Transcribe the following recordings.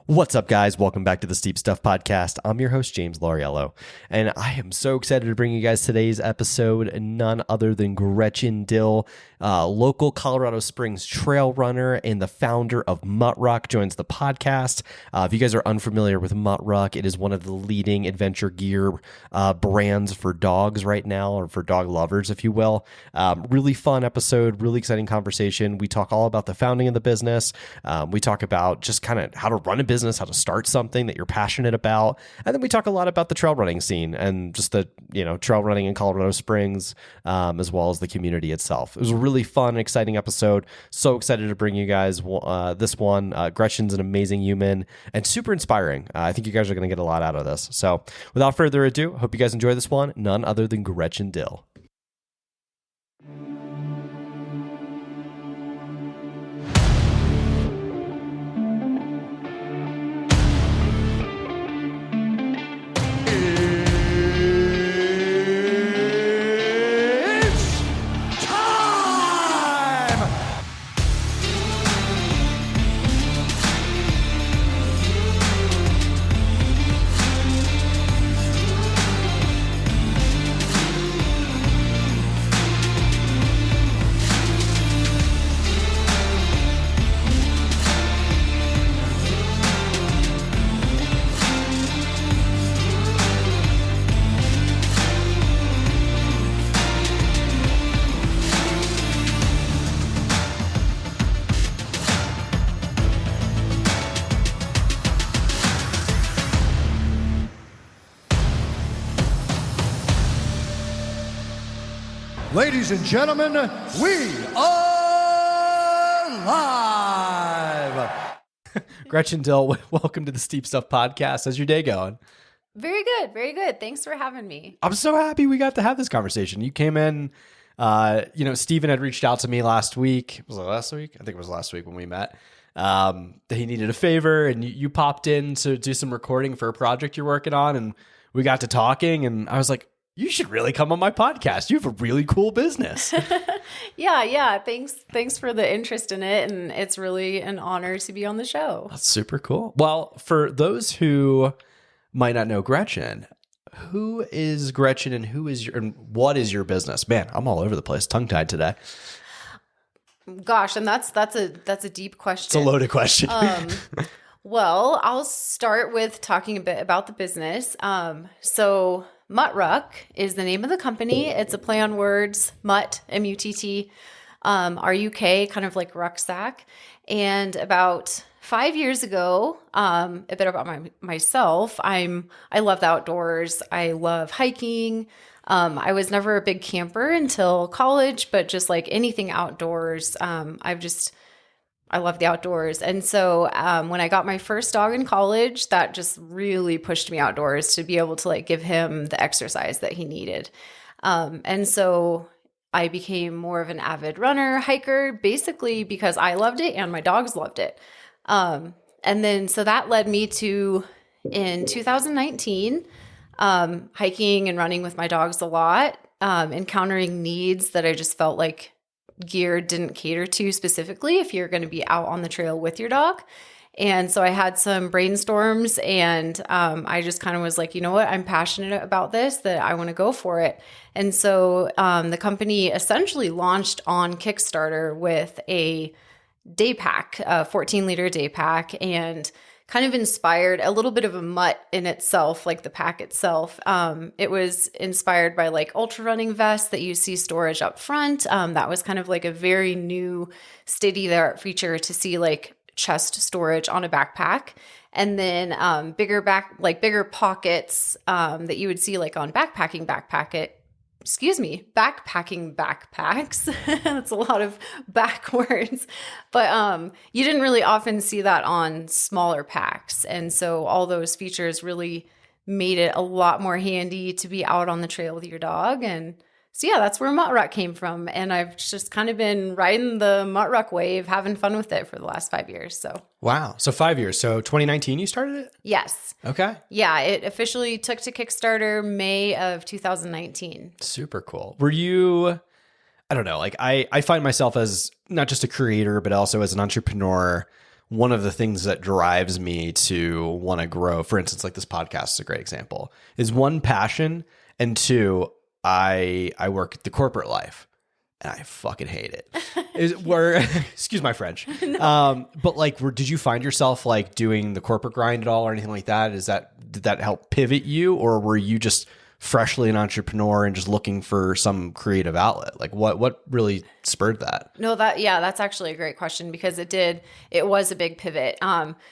What's up, guys? Welcome back to the Steep Stuff Podcast. I'm your host, James Lauriello, and I am so excited to bring you guys today's episode. None other than Gretchen Dill, local Colorado Springs trail runner and the founder of MuttRuk, joins the podcast. If you guys are unfamiliar with MuttRuk, it is one of the leading adventure gear brands for dogs right now, or for dog lovers, if you will. Really fun episode, really exciting conversation. We talk all about the founding of the business. We talk about just kind of how to run a business, how to start something that you're passionate about. And then we talk a lot about the trail running scene and just the, trail running in Colorado Springs, as well as the community itself. It was a really fun, exciting episode. So excited to bring you guys this one. Gretchen's an amazing human and super inspiring. I think you guys are going to get a lot out of this. So without further ado, hope you guys enjoy this one. None other than Gretchen Dill. Ladies and gentlemen, we are live. Gretchen Dill, welcome to the Steep Stuff Podcast. How's your day going? Very good. Very good. Thanks for having me. I'm so happy we got to have this conversation. You came in, Steven had reached out to me last week. Was it last week? I think it was last week when we met. He needed a favor and you popped in to do some recording for a project you're working on. And we got to talking and I was like, you should really come on my podcast. You have a really cool business. Yeah. Thanks for the interest in it. And it's really an honor to be on the show. That's super cool. Well, for those who might not know Gretchen, who is Gretchen and what is your business? Man, I'm all over the place, tongue-tied today. Gosh, and that's a deep question. It's a loaded question. Well, I'll start with talking a bit about the business. So MuttRuk is the name of the company. It's a play on words, mutt, M-U-T-T, R-U-K, kind of like rucksack. And about 5 years ago, a bit about myself, I love the outdoors. I love hiking. I was never a big camper until college, but just like anything outdoors, I love the outdoors. And so when I got my first dog in college, that just really pushed me outdoors to be able to like give him the exercise that he needed. And so I became more of an avid runner, hiker, basically because I loved it and my dogs loved it. And then so that led me to, in 2019, hiking and running with my dogs a lot, encountering needs that I just felt like gear didn't cater to specifically if you're going to be out on the trail with your dog. And so I had some brainstorms and I just kind of was like, you know what, I'm passionate about this, that I want to go for it. And so the company essentially launched on Kickstarter with a day pack, a 14-liter day pack, and kind of inspired a little bit of a mutt in itself, like the pack itself. It was inspired by like ultrarunning vests that you see storage up front. That was kind of like a very new state-of-the-art feature to see like chest storage on a backpack. And then bigger pockets that you would see like on backpacking backpacks. That's a lot of backwards. But you didn't really often see that on smaller packs. And so all those features really made it a lot more handy to be out on the trail with your dog. And so, yeah, that's where MuttRuk came from. And I've just kind of been riding the MuttRuk wave, having fun with it for the last 5 years. So, wow. So 5 years. So 2019, you started it? Yes. Okay. Yeah, it officially took to Kickstarter May of 2019. Super cool. Were you, I don't know, like I find myself as not just a creator, but also as an entrepreneur one of the things that drives me to want to grow, for instance, like this podcast is a great example, is one, passion, and two, I work the corporate life and I fucking hate it. Excuse my French. No. But like, did you find yourself like doing the corporate grind at all or anything like that? Did that help pivot you, or were you just freshly an entrepreneur and just looking for some creative outlet? Like what really spurred that? No, that's actually a great question, because it was a big pivot.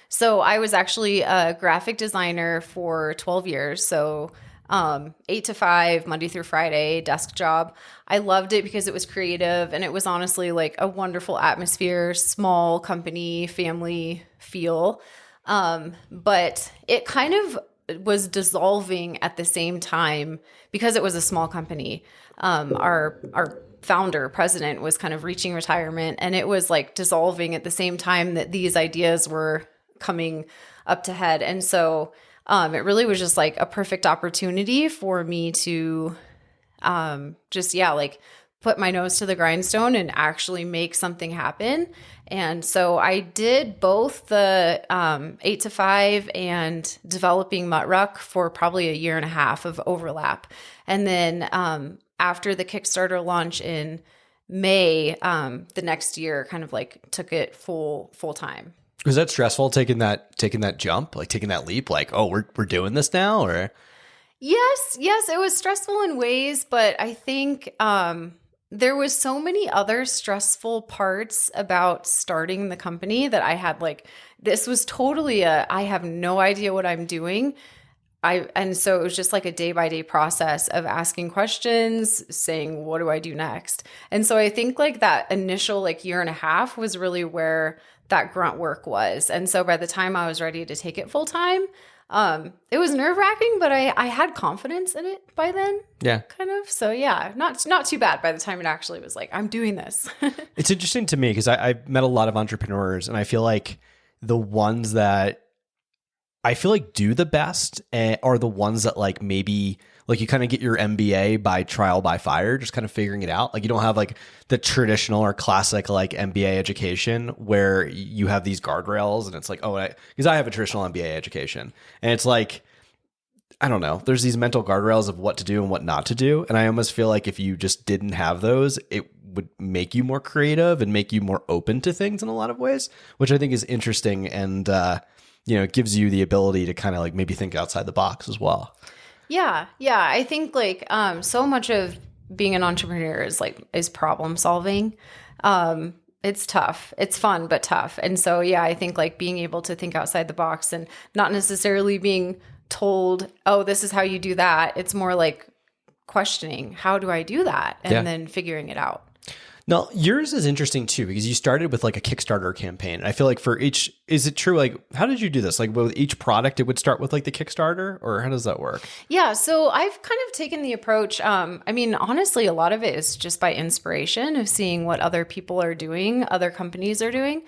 So I was actually a graphic designer for 12 years. So 8 to 5, Monday through Friday, desk job. I loved it because it was creative, and it was honestly like a wonderful atmosphere, small company, family feel. But it kind of was dissolving at the same time because it was a small company. Our founder, president, was kind of reaching retirement, and it was like dissolving at the same time that these ideas were coming up to head. And so it really was just like a perfect opportunity for me to like put my nose to the grindstone and actually make something happen. And so I did both the 8 to 5 and developing MuttRuk for probably a year and a half of overlap. And then after the Kickstarter launch in May, the next year kind of like took it full time. Was that stressful taking that jump, like taking that leap, like, oh, we're doing this now? Or Yes, it was stressful in ways, but I think there was so many other stressful parts about starting the company that I had like, this was totally I have no idea what I'm doing. And so it was just like a day by day process of asking questions, saying, what do I do next? And so I think like that initial like year and a half was really where that grunt work was. And so by the time I was ready to take it full time, it was nerve wracking, but I had confidence in it by then. Yeah. Kind of. So yeah, not too bad by the time it actually was like, I'm doing this. It's interesting to me because I've met a lot of entrepreneurs, and I feel like the ones that I feel like do the best are the ones that like maybe like you kind of get your MBA by trial by fire, just kind of figuring it out. Like you don't have like the traditional or classic like MBA education where you have these guardrails and it's like, oh, because I have a traditional MBA education, and it's like, I don't know, there's these mental guardrails of what to do and what not to do. And I almost feel like if you just didn't have those, it would make you more creative and make you more open to things in a lot of ways, which I think is interesting. And, it gives you the ability to kind of like maybe think outside the box as well. Yeah. I think like so much of being an entrepreneur is problem solving. It's tough. It's fun, but tough. And so, yeah, I think like being able to think outside the box and not necessarily being told, oh, this is how you do that. It's more like questioning, how do I do that? And then figuring it out. Now, yours is interesting too, because you started with like a Kickstarter campaign. I feel like for each, is it true? Like, how did you do this? Like with each product, it would start with like the Kickstarter, or how does that work? Yeah. So I've kind of taken the approach. Honestly, a lot of it is just by inspiration of seeing what other people are doing, other companies are doing.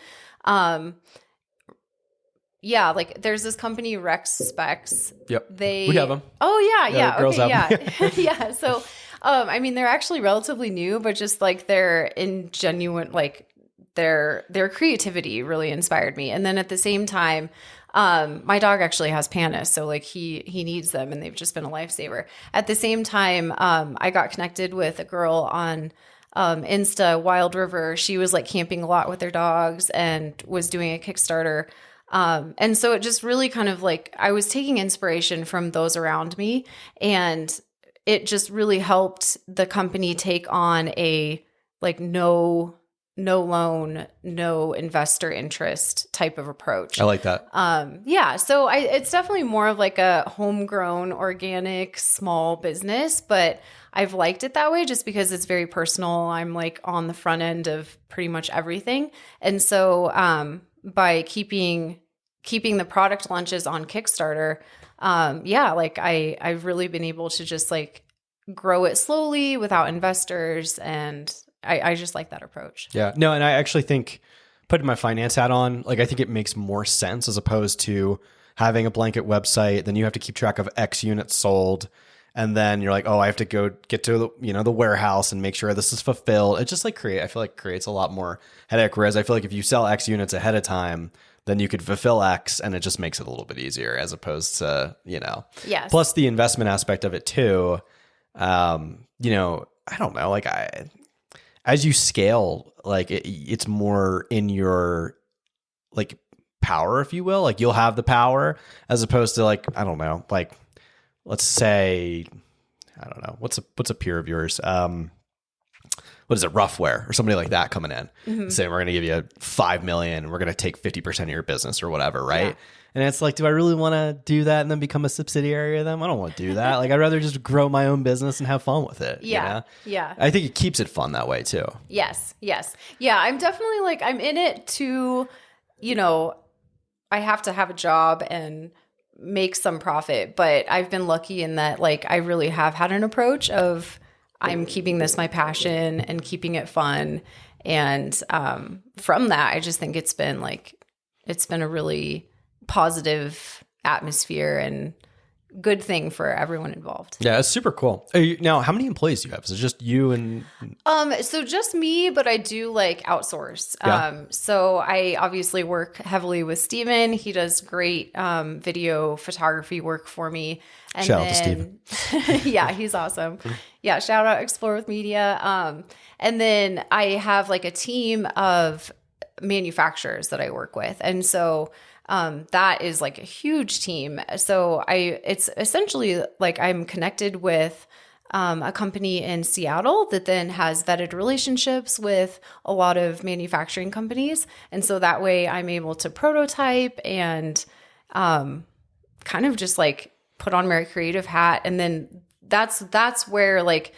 Yeah, like there's this company Rex Specs. Yep. We have them. Oh yeah. Girls okay, have yeah. So they're actually relatively new, but just like their ingenuine, like their creativity really inspired me. And then at the same time, my dog actually has PANAS, so like he needs them, and they've just been a lifesaver. At the same time, I got connected with a girl on Insta, Wild River. She was like camping a lot with their dogs and was doing a Kickstarter. And so it just really kind of like, I was taking inspiration from those around me, and it just really helped the company take on a like no loan, no investor interest type of approach. I like that. So it's definitely more of like a homegrown, organic, small business, but I've liked it that way just because it's very personal. I'm like on the front end of pretty much everything. And so, by keeping the product launches on Kickstarter, I've really been able to just like grow it slowly without investors, and I just like that approach. Yeah, no, and I actually think putting my finance hat on, like I think it makes more sense as opposed to having a blanket website. Then you have to keep track of X units sold. And then you're like, oh, I have to go get to the warehouse and make sure this is fulfilled. It just like creates a lot more headache. Whereas I feel like if you sell X units ahead of time, then you could fulfill X, and it just makes it a little bit easier as opposed to, Yes. Plus the investment aspect of it too. I don't know, like as you scale, like it's more in your like power, if you will, like you'll have the power as opposed to like, I don't know, like let's say, I don't know, what's a peer of yours? What is it, Roughwear or somebody like that coming in saying, we're going to give you 5 million. We're going to take 50% of your business or whatever. Right. Yeah. And it's like, do I really want to do that and then become a subsidiary of them? I don't want to do that. Like, I'd rather just grow my own business and have fun with it. Yeah. Yeah. I think it keeps it fun that way too. Yes. Yes. Yeah. I'm definitely like, I'm in it to, I have to have a job and make some profit, but I've been lucky in that, like, I really have had an approach of I'm keeping this my passion and keeping it fun. And from that, I just think it's been a really positive atmosphere and good thing for everyone involved. Yeah, it's super cool. Now, how many employees do you have? Is it just you and? So just me, but I do like outsource. Yeah. So I obviously work heavily with Steven. He does great video photography work for me. And shout out to Steven. Yeah, he's awesome. Yeah, shout out Explore with Media. And then I have like a team of manufacturers that I work with. And so that is like a huge team. So it's essentially like I'm connected with a company in Seattle that then has vetted relationships with a lot of manufacturing companies. And so that way I'm able to prototype and kind of just like put on my creative hat. And then that's where like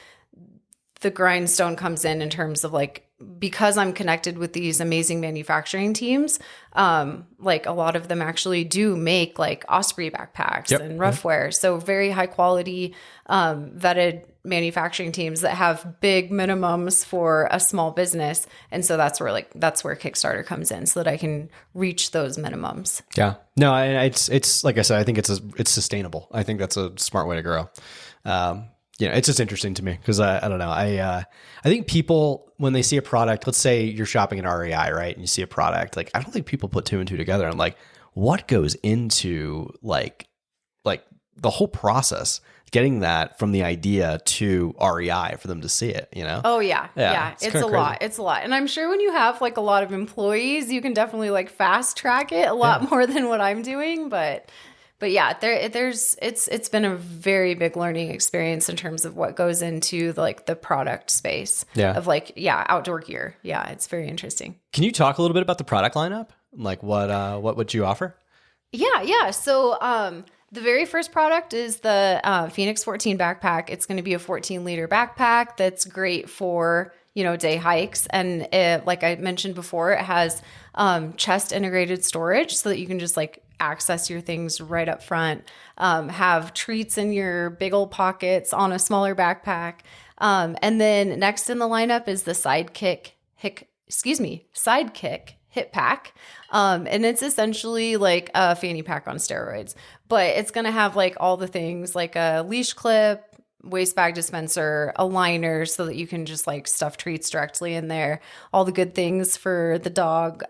the grindstone comes in terms of like, because I'm connected with these amazing manufacturing teams, like a lot of them actually do make like Osprey backpacks and Roughwear. So very high quality, vetted manufacturing teams that have big minimums for a small business. And so that's where Kickstarter comes in so that I can reach those minimums. Yeah, no, it's like I said, I think it's sustainable. I think that's a smart way to grow. It's just interesting to me because I don't know. I think people, when they see a product, let's say you're shopping at REI, right? And you see a product, like, I don't think people put two and two together. And like, what goes into like the whole process, getting that from the idea to REI for them to see it, Oh yeah. It's a lot. It's a lot. And I'm sure when you have like a lot of employees, you can definitely like fast track it a lot more than what I'm doing. But yeah, it's been a very big learning experience in terms of what goes into the product space of outdoor gear. Yeah, it's very interesting. Can you talk a little bit about the product lineup? Like what would you offer? Yeah. So the very first product is the Phoenix 14 backpack. It's going to be a 14-liter backpack that's great for day hikes. And like I mentioned before, it has chest integrated storage so that you can just like access your things right up front, have treats in your big old pockets on a smaller backpack. And then next in the lineup is the Sidekick Hip Pack. And it's essentially like a fanny pack on steroids, but it's going to have like all the things like a leash clip, waist bag dispenser, a liner so that you can just like stuff treats directly in there, all the good things for the dog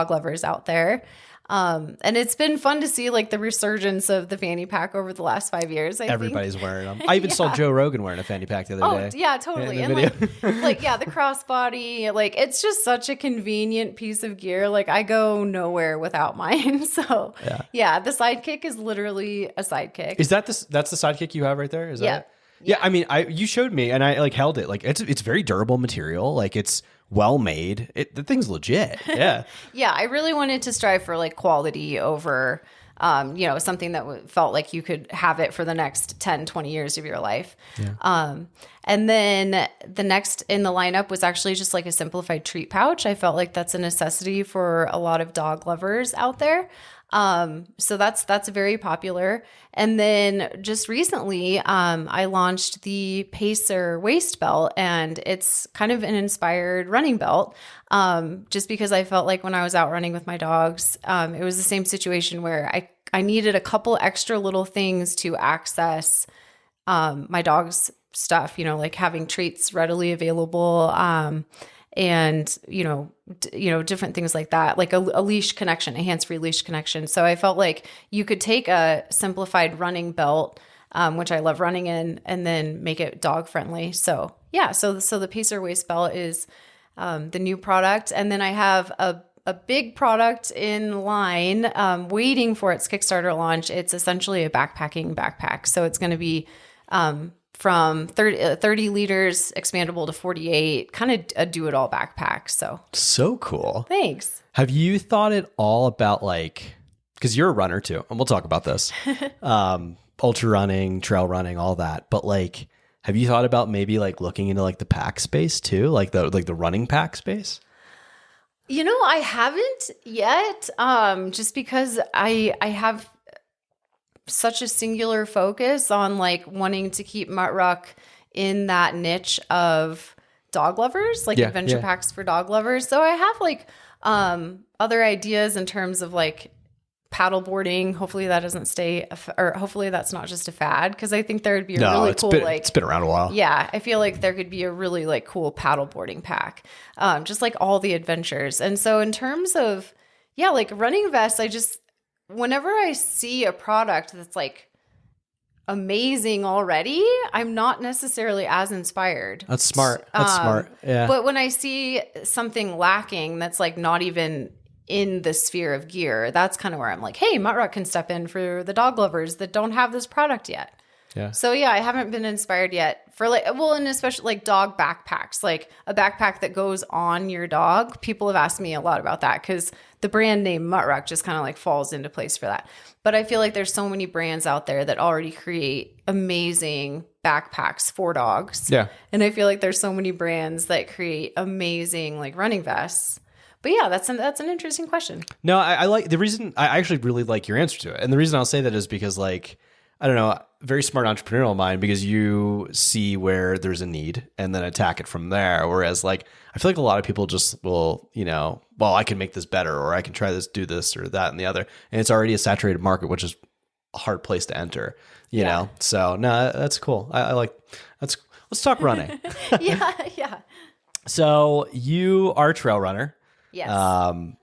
lovers out there. And it's been fun to see like the resurgence of the fanny pack over the last 5 years. Everybody's wearing them. I even saw Joe Rogan wearing a fanny pack the other day. Yeah, totally. And like the crossbody, like it's just such a convenient piece of gear. Like I go nowhere without mine. So yeah, the Sidekick is literally a sidekick. Is that's the Sidekick you have right there? Is that it? Yeah. I mean, you showed me and I like held it. Like it's very durable material. Like it's well made. The thing's legit. Yeah. Yeah. I really wanted to strive for like quality over, something that felt like you could have it for the next 10, 20 years of your life. Yeah. And then the next in the lineup was actually just like a simplified treat pouch. I felt like that's a necessity for a lot of dog lovers out there. So that's very popular. And then just recently, I launched the Pacer waist belt, and it's kind of an inspired running belt. Just because I felt like when I was out running with my dogs, it was the same situation where I needed a couple extra little things to access, my dog's stuff, like having treats readily available, and, different things like that, like a leash connection, a hands-free leash connection. So I felt like you could take a simplified running belt, which I love running in, and then make it dog friendly. So yeah, so the Pacer waist belt is the new product. And then I have a big product in line waiting for its Kickstarter launch. It's essentially a backpacking backpack. So it's going to be from 30 liters expandable to 48, kind of a do-it-all backpack. So cool. Thanks. Have you thought at all about like, because you're a runner too, and we'll talk about this, ultra running, trail running, all that. But like, have you thought about maybe like looking into like the pack space too, like the running pack space? I haven't yet, just because I have such a singular focus on like wanting to keep MuttRuk in that niche of dog lovers, like adventure packs for dog lovers. So I have like other ideas in terms of like paddleboarding. Hopefully that doesn't or hopefully that's not just a fad, because I think there would be a really cool it's been around a while. Yeah, I feel like there could be a really like cool paddleboarding pack, just like all the adventures. And so in terms of like running vests, whenever I see a product that's like amazing already, I'm not necessarily as inspired. That's smart. Smart. Yeah. But when I see something lacking that's like not even in the sphere of gear, that's kind of where I'm like, hey, MuttRuk can step in for the dog lovers that don't have this product yet. Yeah. So yeah, I haven't been inspired yet for and especially like dog backpacks, like a backpack that goes on your dog. People have asked me a lot about that because the brand name MuttRuk just kind of like falls into place for that. But I feel like there's so many brands out there that already create amazing backpacks for dogs. Yeah. And I feel like there's so many brands that create amazing like running vests. But yeah, that's an interesting question. No, I like the reason. I actually really like your answer to it, and the reason I'll say that is because, like, I don't know, very smart entrepreneurial mind, because you see where there's a need and then attack it from there. Whereas, like, I feel like a lot of people just will, well, I can make this better, or I can try this, do this, or that, and the other, and it's already a saturated market, which is a hard place to enter. You know, so no, that's cool. I like that's. Let's talk running. Yeah. So you are a trail runner. Yes. And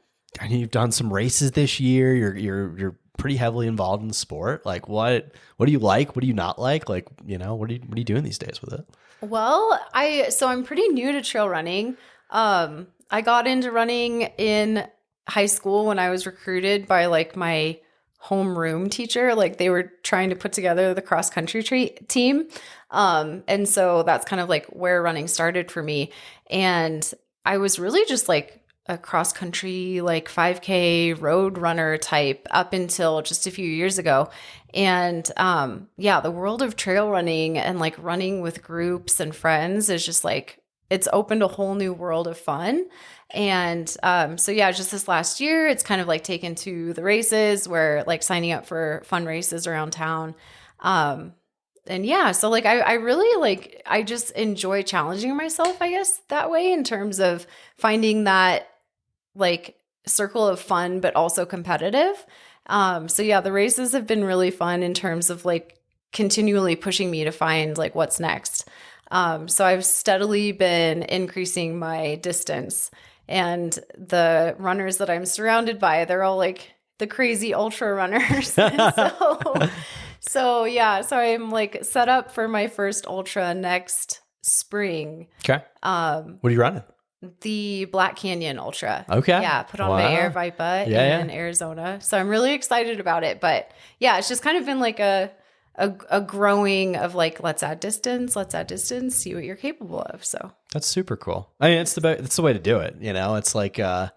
you've done some races this year. You're pretty heavily involved in the sport. Like, what do you like? What do you not like? Like, what are you doing these days with it? Well, I'm pretty new to trail running. I got into running in high school when I was recruited by like my homeroom teacher. Like they were trying to put together the cross country team. And so that's kind of like where running started for me. And I was really just like a cross country, like 5K road runner type up until just a few years ago. And the world of trail running and like running with groups and friends is just like, it's opened a whole new world of fun. And just this last year, it's kind of like taken to the races where like signing up for fun races around town. So like I really like, I just enjoy challenging myself, I guess, that way, in terms of finding that like circle of fun, but also competitive. The races have been really fun in terms of like continually pushing me to find like what's next. So I've steadily been increasing my distance, and the runners that I'm surrounded by, they're all like the crazy ultra runners. So I'm like set up for my first ultra next spring. Okay. What are you running? The Black Canyon Ultra. Okay. Yeah, put on by Air Vipa in Arizona. So I'm really excited about it. But yeah, it's just kind of been like a growing of like, let's add distance, see what you're capable of. So that's super cool. I mean, it's the way to do it. It's like, I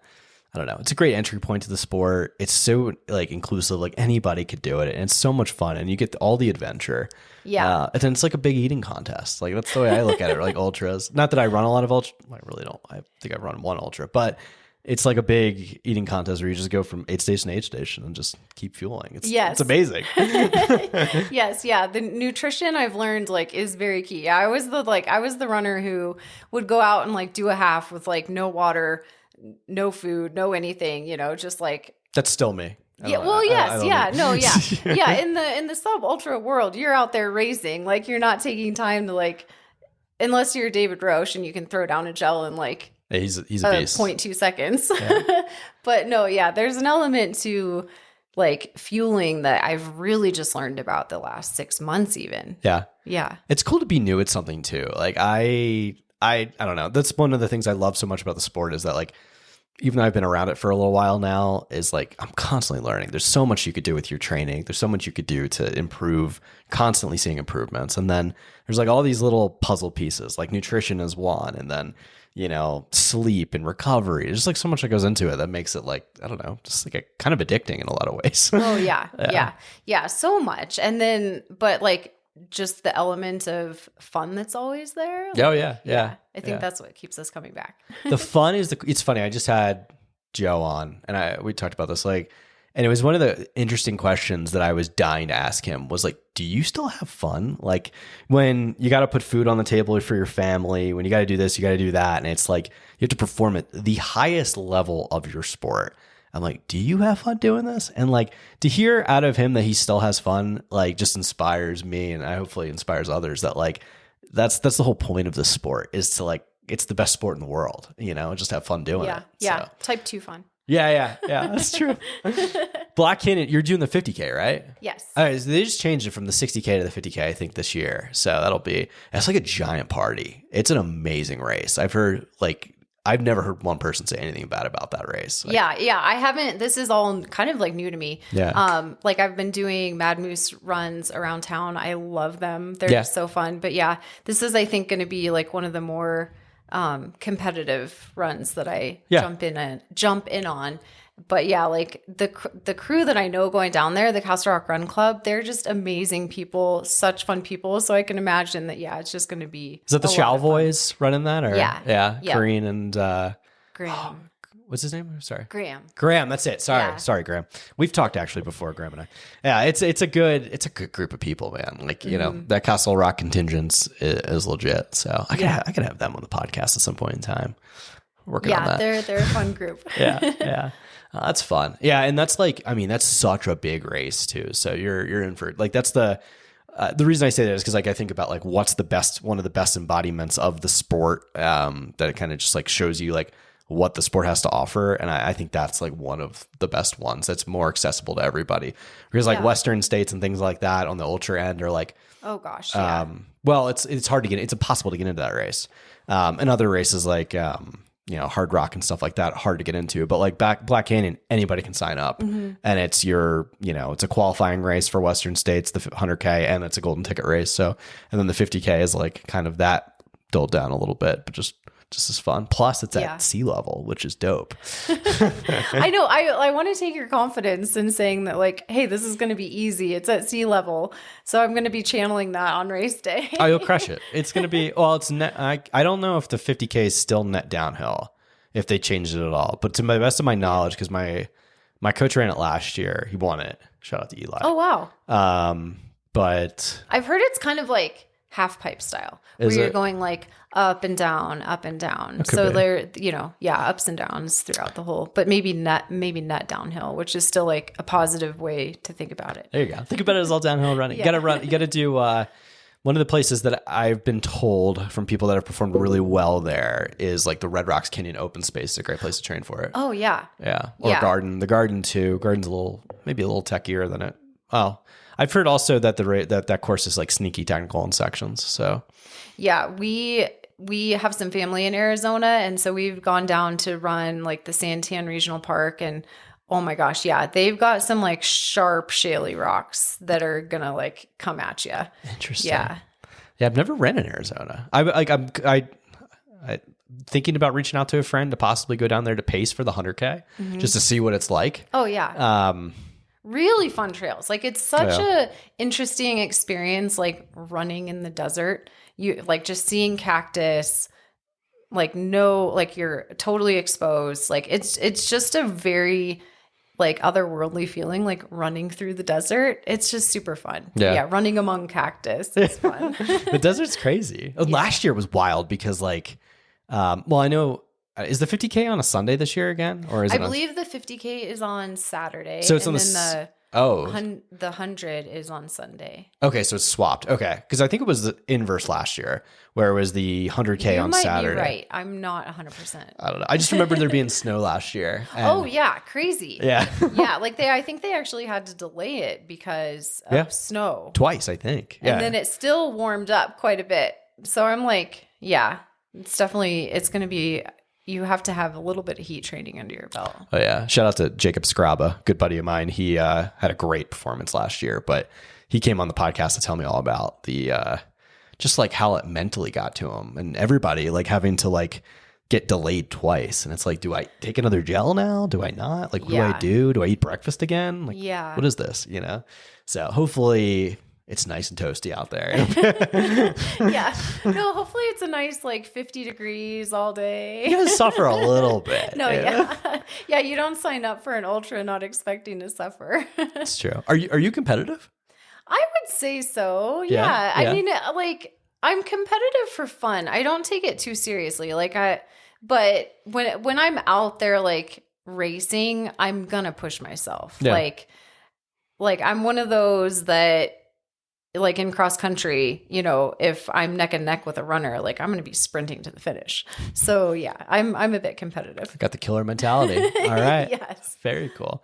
don't know. It's a great entry point to the sport. It's so like inclusive, like anybody could do it. And it's so much fun, and you get all the adventure. Yeah. And then it's like a big eating contest. Like that's the way I look at it, like ultras. Not that I run a lot of ultra. I really don't. I think I run one ultra, but it's like a big eating contest where you just go from aid station to aid station and just keep fueling. It's amazing. Yes. Yeah. The nutrition I've learned like is very key. I was the runner who would go out and like do a half with like no water, no food, no anything, just like. That's still me. Yeah. Well, yes. Yeah. No. Yeah. Yeah. In the sub ultra world, you're out there racing. Like you're not taking time to like, unless you're David Roche and you can throw down a gel and like He's a beast. 0.2 seconds. But no, yeah, there's an element to like fueling that I've really just learned about the last 6 months even. Yeah. Yeah. It's cool to be new at something too. Like I don't know. That's one of the things I love so much about the sport is that like, even though I've been around it for a little while now, is like I'm constantly learning. There's so much you could do with your training. There's so much you could do to improve, constantly seeing improvements. And then there's like all these little puzzle pieces, like nutrition is one, and then, you know, sleep and recovery. There's like so much that goes into it that makes it like, I don't know, just like a kind of addicting in a lot of ways. Oh yeah. Yeah. So much. And then, but like just the element of fun that's always there. Oh yeah. I think that's what keeps us coming back. The fun is it's funny. I just had Joe on and we talked about this, like, and it was one of the interesting questions that I was dying to ask him was like, do you still have fun? Like when you got to put food on the table for your family, when you got to do this, you got to do that. And it's like, you have to perform at the highest level of your sport. I'm like, do you have fun doing this? And like to hear out of him that he still has fun, like just inspires me, and I hopefully inspires others that like, that's the whole point of the sport is to like, it's the best sport in the world, you know, just have fun doing it. Yeah. So. Type 2 fun. Yeah, that's true. Black Canyon, you're doing the 50K, right? Yes. All right, so they just changed it from the 60K to the 50K, I think, this year. So that's like a giant party. It's an amazing race. I've never heard one person say anything bad about that race. Like, yeah. I haven't, this is all kind of like new to me. Yeah. Like I've been doing Mad Moose runs around town. I love them. They're just so fun. But yeah, this is, I think, going to be like one of the more competitive runs that I jump in on. But yeah, like the crew that I know going down there, the Castle Rock Run Club, they're just amazing people, such fun people. So I can imagine that, it's just going to be. Is that the Chalvoys running that? Or? Yeah. Corrine and Graham. What's his name? Sorry. Graham, that's it. Sorry, Graham. We've talked actually before, Graham and I. Yeah, it's a good group of people, man. Like, you know, that Castle Rock contingent is legit. So I could have them on the podcast at some point in time. Working on that. They're a fun group. Yeah. That's fun. Yeah, and that's like, I mean, that's such a big race too. So you're in for like that's the reason I say that is because like I think about like what's one of the best embodiments of the sport that it kind of just like shows you like what the sport has to offer, and I think that's like one of the best ones that's more accessible to everybody because like Western states and things like that on the ultra end are like, oh gosh, well it's hard to get, it's impossible to get into that race, and other races like you know, Hard Rock and stuff like that, hard to get into. But like Black Canyon, anybody can sign up, and it's it's a qualifying race for Western states, the 100K, and it's a golden ticket race. So, and then the 50K is like kind of that dulled down a little bit, but just as fun. Plus, it's at sea level, which is dope. I know. I want to take your confidence in saying that, like, hey, this is going to be easy. It's at sea level, so I'm going to be channeling that on race day. Oh, you'll crush it. It's going to be it's net. I don't know if the 50K is still net downhill, if they changed it at all. But to the best of my knowledge, because my coach ran it last year, he won it. Shout out to Eli. Oh wow. But I've heard it's kind of like half pipe style, where you're going like up and down, up and down. So there, ups and downs throughout the whole, but maybe net downhill, which is still like a positive way to think about it. There you go. Think about it as all downhill running. You got to do one of the places that I've been told from people that have performed really well there is like the Red Rocks Canyon open space is a great place to train for it. Oh yeah. Yeah. Or Garden. The Garden too. Garden's maybe a little techier than it. Well, I've heard also that that course is like sneaky technical in sections. So yeah, we have some family in Arizona, and so we've gone down to run like the Santan Regional Park, and oh my gosh, yeah, they've got some like sharp shaly rocks that are gonna like come at you. Interesting. Yeah, I've never ran in Arizona. I'm thinking about reaching out to a friend to possibly go down there to pace for the 100K just to see what it's like. Oh yeah. Really fun trails. Like it's such a interesting experience, like running in the desert. You like just seeing cactus, like you're totally exposed. Like it's just a very like otherworldly feeling, like running through the desert. It's just super fun. Yeah, running among cactus is fun. The desert's crazy. Last year was wild because like, I know. Is the 50K on a Sunday this year again, or is I believe the 50K is on Saturday? So it's and on then Oh, The 100 is on Sunday. okay. So it's swapped. Okay. Because I think it was the inverse last year where it was the 100K You on might Saturday. be right. I'm not 100%. I don't know. I just remember there being snow last year. Oh yeah, crazy. Yeah. Yeah, like I think they actually had to delay it because of snow. Twice, I think. Yeah. And then it still warmed up quite a bit. So I'm like, yeah, it's going to be, you have to have a little bit of heat training under your belt. Oh yeah. Shout out to Jacob Scraba, good buddy of mine. He had a great performance last year, but he came on the podcast to tell me all about the just like how it mentally got to him and everybody like having to like get delayed twice. And it's like, do I take another gel now? Do I not? Like, what do I do? Do I eat breakfast again? Like, what is this? You know? So hopefully it's nice and toasty out there. Yeah. No, hopefully it's a nice like 50 degrees all day. You gotta suffer a little bit. No, yeah. Yeah, you don't sign up for an ultra not expecting to suffer. That's true. Are you competitive? I would say so. Yeah. I mean, like I'm competitive for fun. I don't take it too seriously. But when I'm out there like racing, I'm gonna push myself. Yeah. Like I'm one of those that like in cross country, you know, if I'm neck and neck with a runner, like I'm going to be sprinting to the finish. So yeah, I'm a bit competitive. Got the killer mentality. All right. Yes. Very cool.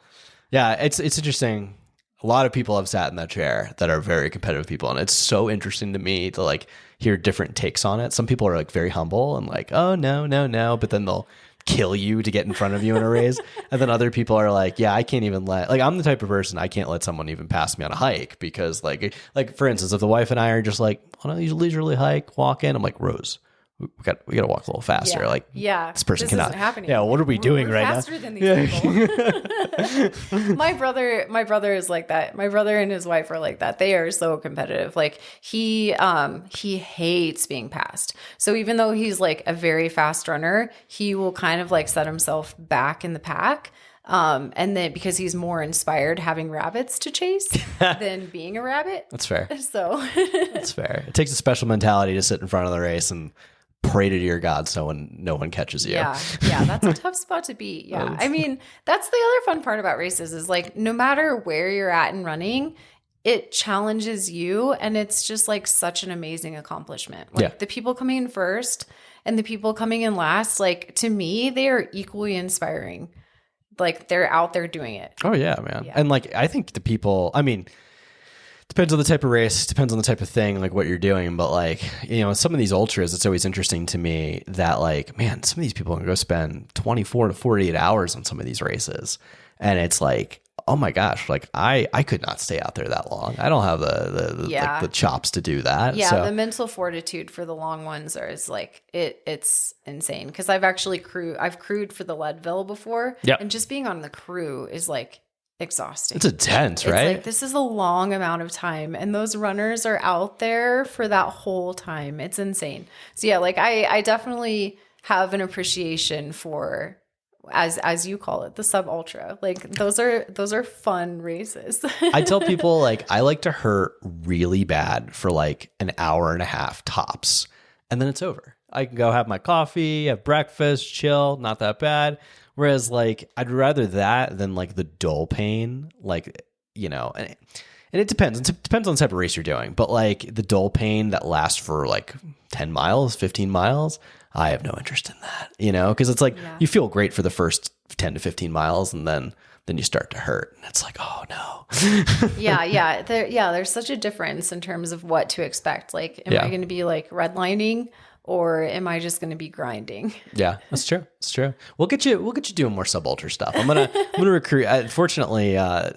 Yeah. It's interesting. A lot of people have sat in that chair that are very competitive people. And it's so interesting to me to like hear different takes on it. Some people are like very humble and like, oh no. But then they'll kill you to get in front of you in a race. And then other people are like, yeah, I can't even like I'm the type of person I can't let someone even pass me on a hike because like for instance, if the wife and I are just like on a leisurely hike, walk in, I'm like, Rose, we got to walk a little faster. Yeah. Like, this person cannot. Isn't happening. Yeah, what are we doing right faster now? Than these people. My brother is like that. My brother and his wife are like that. They are so competitive. Like he hates being passed. So even though he's like a very fast runner, he will kind of like set himself back in the pack. And then because he's more inspired having rabbits to chase than being a rabbit. That's fair. So that's fair. It takes a special mentality to sit in front of the race and pray to your God so no one catches you. Yeah, that's a tough spot to be. Yeah. I mean, that's the other fun part about races is like no matter where you're at in running, it challenges you and it's just like such an amazing accomplishment. Like the people coming in first and the people coming in last, like to me, they are equally inspiring. Like they're out there doing it. Oh yeah, man. Yeah. And like, I think the people, I mean, depends on the type of race, depends on the type of thing, like what you're doing. But like, you know, some of these ultras, it's always interesting to me that like, man, some of these people can go spend 24 to 48 hours on some of these races. And it's like, oh my gosh, like I could not stay out there that long. I don't have the chops to do that. Yeah, so. The mental fortitude for the long ones is like it's insane. Because I've crewed for the Leadville before, and just being on the crew is like exhausting. It's intense, right? It's like this is a long amount of time, and those runners are out there for that whole time. It's insane. So yeah, like I definitely have an appreciation for. As you call it, the sub ultra. Like those are fun races. I tell people like I like to hurt really bad for like an hour and a half tops. And then it's over. I can go have my coffee, have breakfast, chill, not that bad. Whereas like I'd rather that than like the dull pain, like, you know, and it depends. It depends on the type of race you're doing. But like the dull pain that lasts for like 10 miles, 15 miles, I have no interest in that, you know, because it's like you feel great for the first 10 to 15 miles and then you start to hurt. And it's like, oh no. Yeah. There's such a difference in terms of what to expect. Like, am I going to be like redlining or am I just going to be grinding? Yeah, that's true. It's true. We'll get you doing more sub ultra stuff. I'm going to recruit. Fortunately, La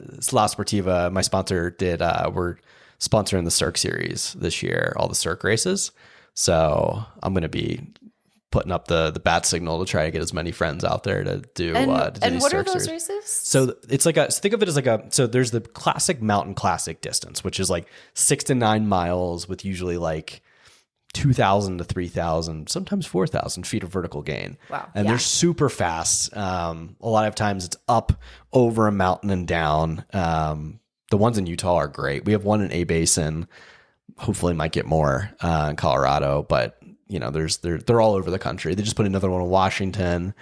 Sportiva, my sponsor we're sponsoring the Cirque series this year, all the Cirque races. So I'm going to be putting up the bat signal to try to get as many friends out there to do. And what Cirque are those series. races? So it's like so think of it as so there's the classic mountain classic distance, which is like 6 to 9 miles with usually like 2,000 to 3,000, sometimes 4,000 feet of vertical gain. Wow. And they're super fast. A lot of times it's up over a mountain and down. The ones in Utah are great. We have one in A Basin. Hopefully might get more in Colorado, but they're all over the country. They just put another one in Washington.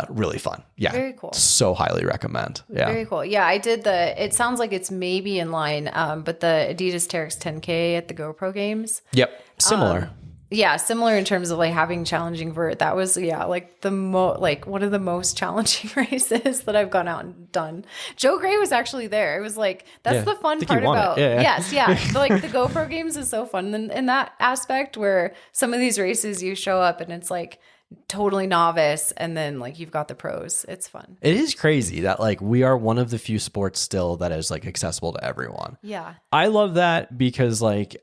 Really fun. Yeah. Very cool. So highly recommend. Yeah. Very cool. Yeah, I did it sounds like it's maybe in line, but the Adidas Terex 10K at the GoPro games. Yep. Similar. Yeah, similar in terms of like having challenging vert. That was like one of the most challenging races that I've gone out and done. Joe Gray was actually there. It was like that's the fun part about yes, like the GoPro games is so fun in that aspect where some of these races you show up and it's like totally novice and then like you've got the pros. It's fun. It is crazy that like we are one of the few sports still that is like accessible to everyone. Yeah. I love that because like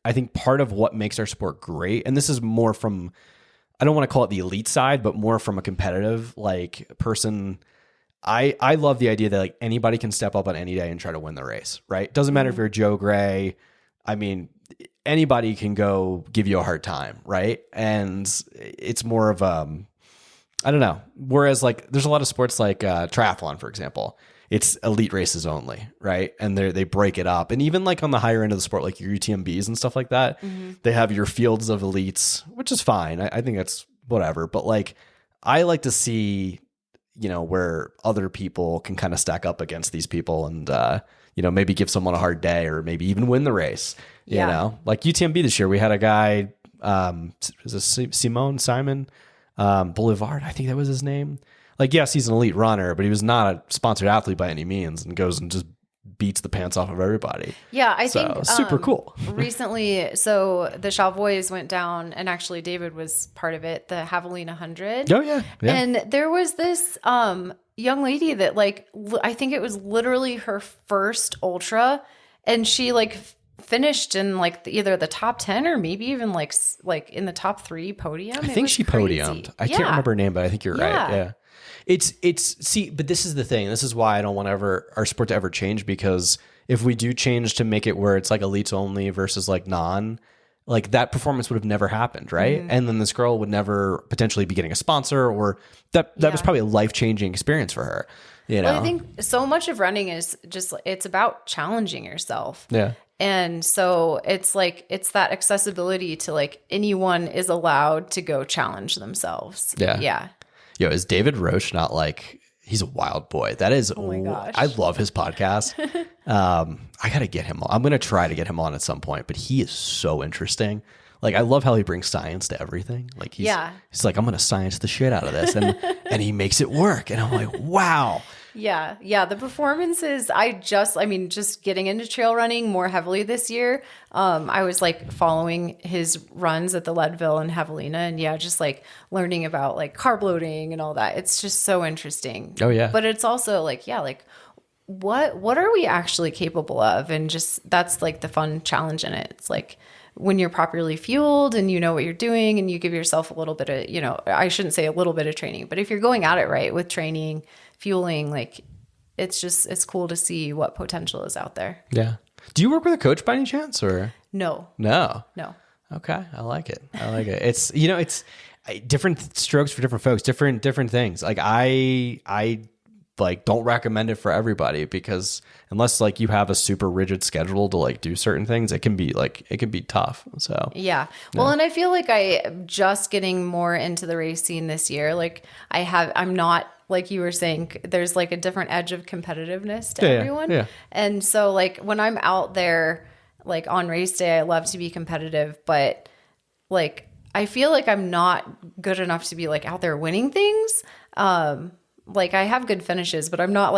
I think part of what makes our sport great, and this is more from, I don't want to call it the elite side, but more from a competitive like person. I love the idea that like anybody can step up on any day and try to win the race, right? Doesn't matter if you're Joe Gray. I mean, anybody can go give you a hard time, right? And it's more of I don't know. Whereas like there's a lot of sports like triathlon, for example. It's elite races only, right? And they break it up. And even like on the higher end of the sport, like your UTMBs and stuff like that, they have your fields of elites, which is fine. I think that's whatever. But like, I like to see, where other people can kind of stack up against these people and, maybe give someone a hard day or maybe even win the race, you know? Like UTMB this year, we had a guy, was it Simon Boulevard? I think that was his name. Like, yes, he's an elite runner, but he was not a sponsored athlete by any means and goes and just beats the pants off of everybody. Yeah, I think super cool. Recently, so the Chavois went down and actually David was part of it, the Javelina 100. Oh, yeah. And there was this young lady that like, I think it was literally her first ultra and she like finished in like either the top 10 or maybe even like in the top 3 podium. I think she podiumed. I can't remember her name, but I think you're right. Yeah. But this is the thing. This is why I don't want our sport to ever change, because if we do change to make it where it's like elites only versus like non, like that performance would have never happened. Right. And then this girl would never potentially be getting a sponsor, or that was probably a life-changing experience for her. Well, I think so much of running is just, it's about challenging yourself. Yeah. And so it's like, it's that accessibility to like anyone is allowed to go challenge themselves. Yeah. Yeah. Yo, is David Roche not like, he's a wild boy. That is, oh my gosh. I love his podcast. I got to get him on. I'm going to try to get him on at some point, but he is so interesting. Like, I love how he brings science to everything. Like he's like, I'm going to science the shit out of this. And he makes it work. And I'm like, wow. Yeah. Yeah. The performances, just getting into trail running more heavily this year. I was like following his runs at the Leadville and Javelina and just like learning about like carb loading and all that. It's just so interesting. Oh yeah. But it's also like, what are we actually capable of? And just, that's like the fun challenge in it. It's like when you're properly fueled and you know what you're doing and you give yourself a little bit of, I shouldn't say a little bit of training, but if you're going at it right with training, fueling, like it's cool to see what potential is out there. Yeah. Do you work with a coach by any chance or? No. Okay. I like it. It's, it's different strokes for different folks, different things. Like I like don't recommend it for everybody because unless like you have a super rigid schedule to like do certain things, it can be tough. So yeah. Well, and I feel like I'm just getting more into the race scene this year. Like I'm not, like you were saying, there's like a different edge of competitiveness to everyone. Yeah. And so like when I'm out there, like on race day, I love to be competitive, but like, I feel like I'm not good enough to be like out there winning things. Like I have good finishes, but I'm not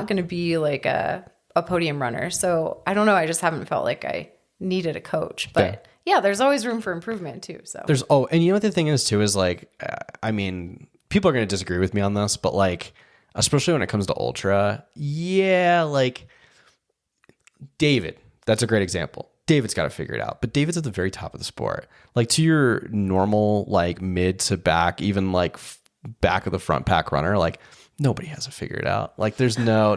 going to be like a podium runner. So I don't know. I just haven't felt like I needed a coach, but yeah, there's always room for improvement too. So and you know what the thing is too, is like, people are going to disagree with me on this, but like, especially when it comes to ultra, like David, that's a great example. David's got to figure it out, but David's at the very top of the sport. Like to your normal, like mid to back, even like back of the front pack runner, like nobody has it figured out. Like there's no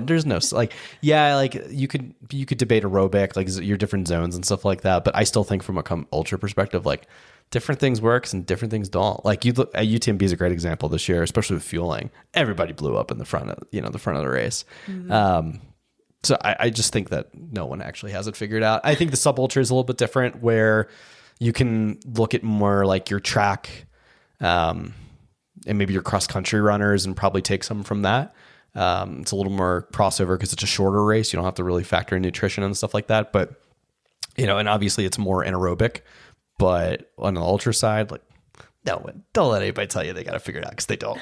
like, like you could debate aerobic, like your different zones and stuff like that. But I still think from a ultra perspective, like different things works and different things don't. Like you look at UTMB is a great example this year, especially with fueling. Everybody blew up in the front of the race. Mm-hmm. So I just think that no one actually has it figured out. I think the sub ultra is a little bit different where, You can look at more like your track, and maybe your cross country runners, and probably take some from that. It's a little more crossover because it's a shorter race. You don't have to really factor in nutrition and stuff like that. But, and obviously it's more anaerobic, but on the ultra side, like, no, don't let anybody tell you they got to figure it out because they don't.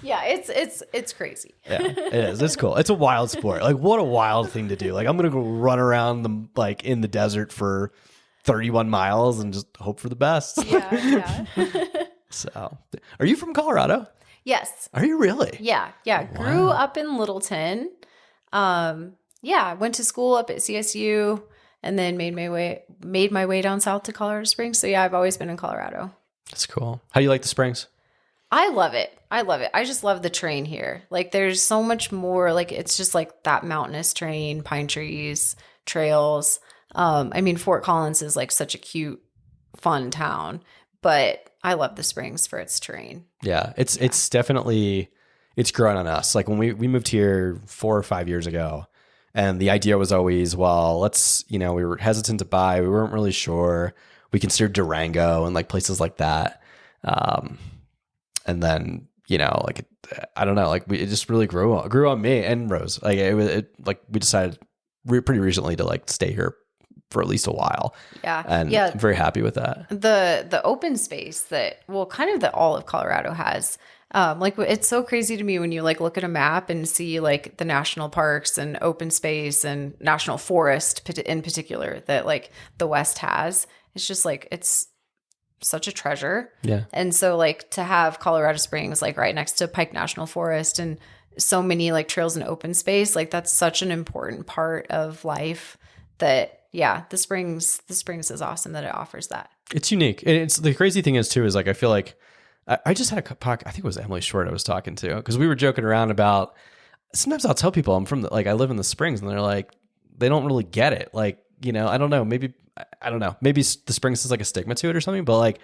Yeah. It's crazy. Yeah, it is. It's cool. It's a wild sport. Like, what a wild thing to do. Like, I'm going to go run around like in the desert for 31 miles and just hope for the best. Yeah. So, are you from Colorado? Yes. Are you really? Yeah. Wow. Grew up in Littleton. Went to school up at CSU and then made my way down south to Colorado Springs. So yeah, I've always been in Colorado. That's cool. How do you like the Springs? I love it. I just love the terrain here. Like there's so much more, like it's just like that mountainous terrain, pine trees, trails. Fort Collins is like such a cute, fun town, but I love the Springs for its terrain. Yeah, it's definitely, it's growing on us. Like when we moved here 4 or 5 years ago, and the idea was always, well, let's, we were hesitant to buy. We weren't really sure. We considered Durango and like places like that. And then, I don't know, like it just really grew on me and Rose. Like we decided pretty recently to like stay here for at least a while. Yeah. And I'm very happy with that. The open space that all of Colorado has. It's so crazy to me when you like look at a map and see like the national parks and open space and national forest in particular that like the West has. It's just like, it's such a treasure. Yeah. And so like to have Colorado Springs like right next to Pike National Forest and so many like trails and open space, like that's such an important part of life that the Springs is awesome that it offers that. It's unique. And it's the crazy thing is like, I feel like I just had a podcast, I think it was Emily Short I was talking to, because we were joking around about, sometimes I'll tell people I'm from I live in the Springs, and they're like, they don't really get it. Like, I don't know, maybe the Springs is like a stigma to it or something, but like,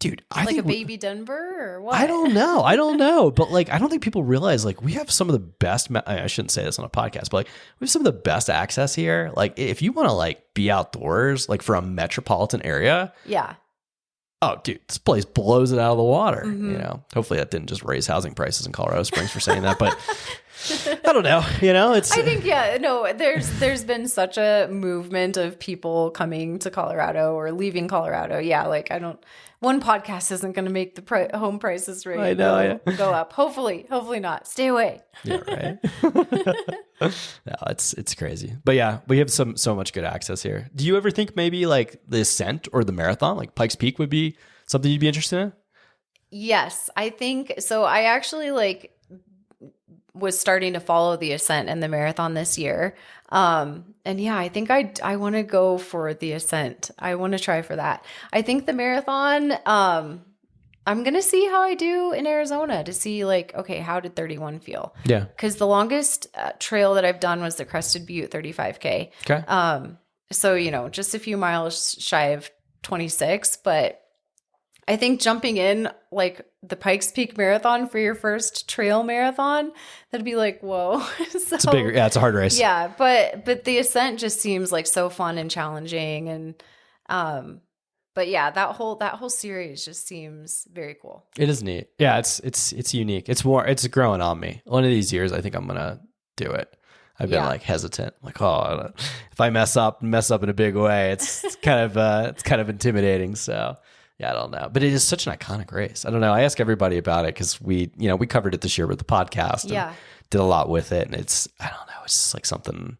dude, I think a baby Denver or what? I don't know. But like, I don't think people realize like we have some of the best, I shouldn't say this on a podcast, but like we have some of the best access here. Like if you want to like be outdoors, like for a metropolitan area. Yeah. Oh, dude, this place blows it out of the water. Mm-hmm. Hopefully that didn't just raise housing prices in Colorado Springs for saying that, but I don't know. It's. I think there's been such a movement of people coming to Colorado or leaving Colorado. Yeah, like one podcast isn't going to make the home prices rate go up. Hopefully not. Stay away. Yeah, right. No, it's crazy. But yeah, we have so much good access here. Do you ever think maybe like the Ascent or the marathon, like Pikes Peak, would be something you'd be interested in? Yes, I think so. I actually was starting to follow the Ascent and the marathon this year. I think I want to go for the Ascent. I want to try for that. I think the marathon, I'm going to see how I do in Arizona to see like, okay, how did 31 feel? Yeah. Cause the longest trail that I've done was the Crested Butte 35K. Okay. So, just a few miles shy of 26, but I think jumping in like the Pikes Peak Marathon for your first trail marathon, that'd be like, whoa. So, it's a hard race. Yeah. But the Ascent just seems like so fun and challenging. And, but yeah, that whole series just seems very cool. It is neat. Yeah. It's unique. It's growing on me. One of these years, I think I'm going to do it. I've been like hesitant, like, oh, if I mess up in a big way, it's kind of intimidating. So yeah, I don't know, but it is such an iconic race. I don't know. I ask everybody about it because we covered it this year with the podcast and did a lot with it. And I don't know, it's just like something,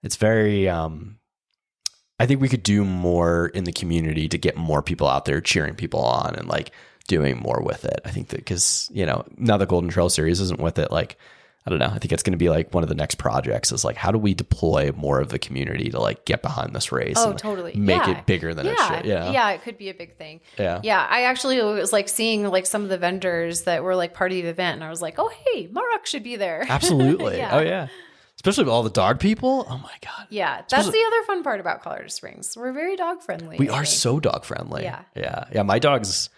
it's very, I think we could do more in the community to get more people out there cheering people on and like doing more with it. I think that because, now the Golden Trail series isn't with it, like, I don't know. I think it's going to be like one of the next projects is like, how do we deploy more of the community to like get behind this race? Oh, and totally. Make it bigger than it should. Yeah. Yeah. It could be a big thing. Yeah. Yeah. I actually was like seeing like some of the vendors that were like part of the event. And I was like, oh, hey, MuttRuk should be there. Absolutely. Oh yeah. Especially with all the dog people. Oh my God. Yeah. That's the other fun part about Colorado Springs. We're very dog friendly. We are so dog friendly. Yeah. Yeah. Yeah. My dog's,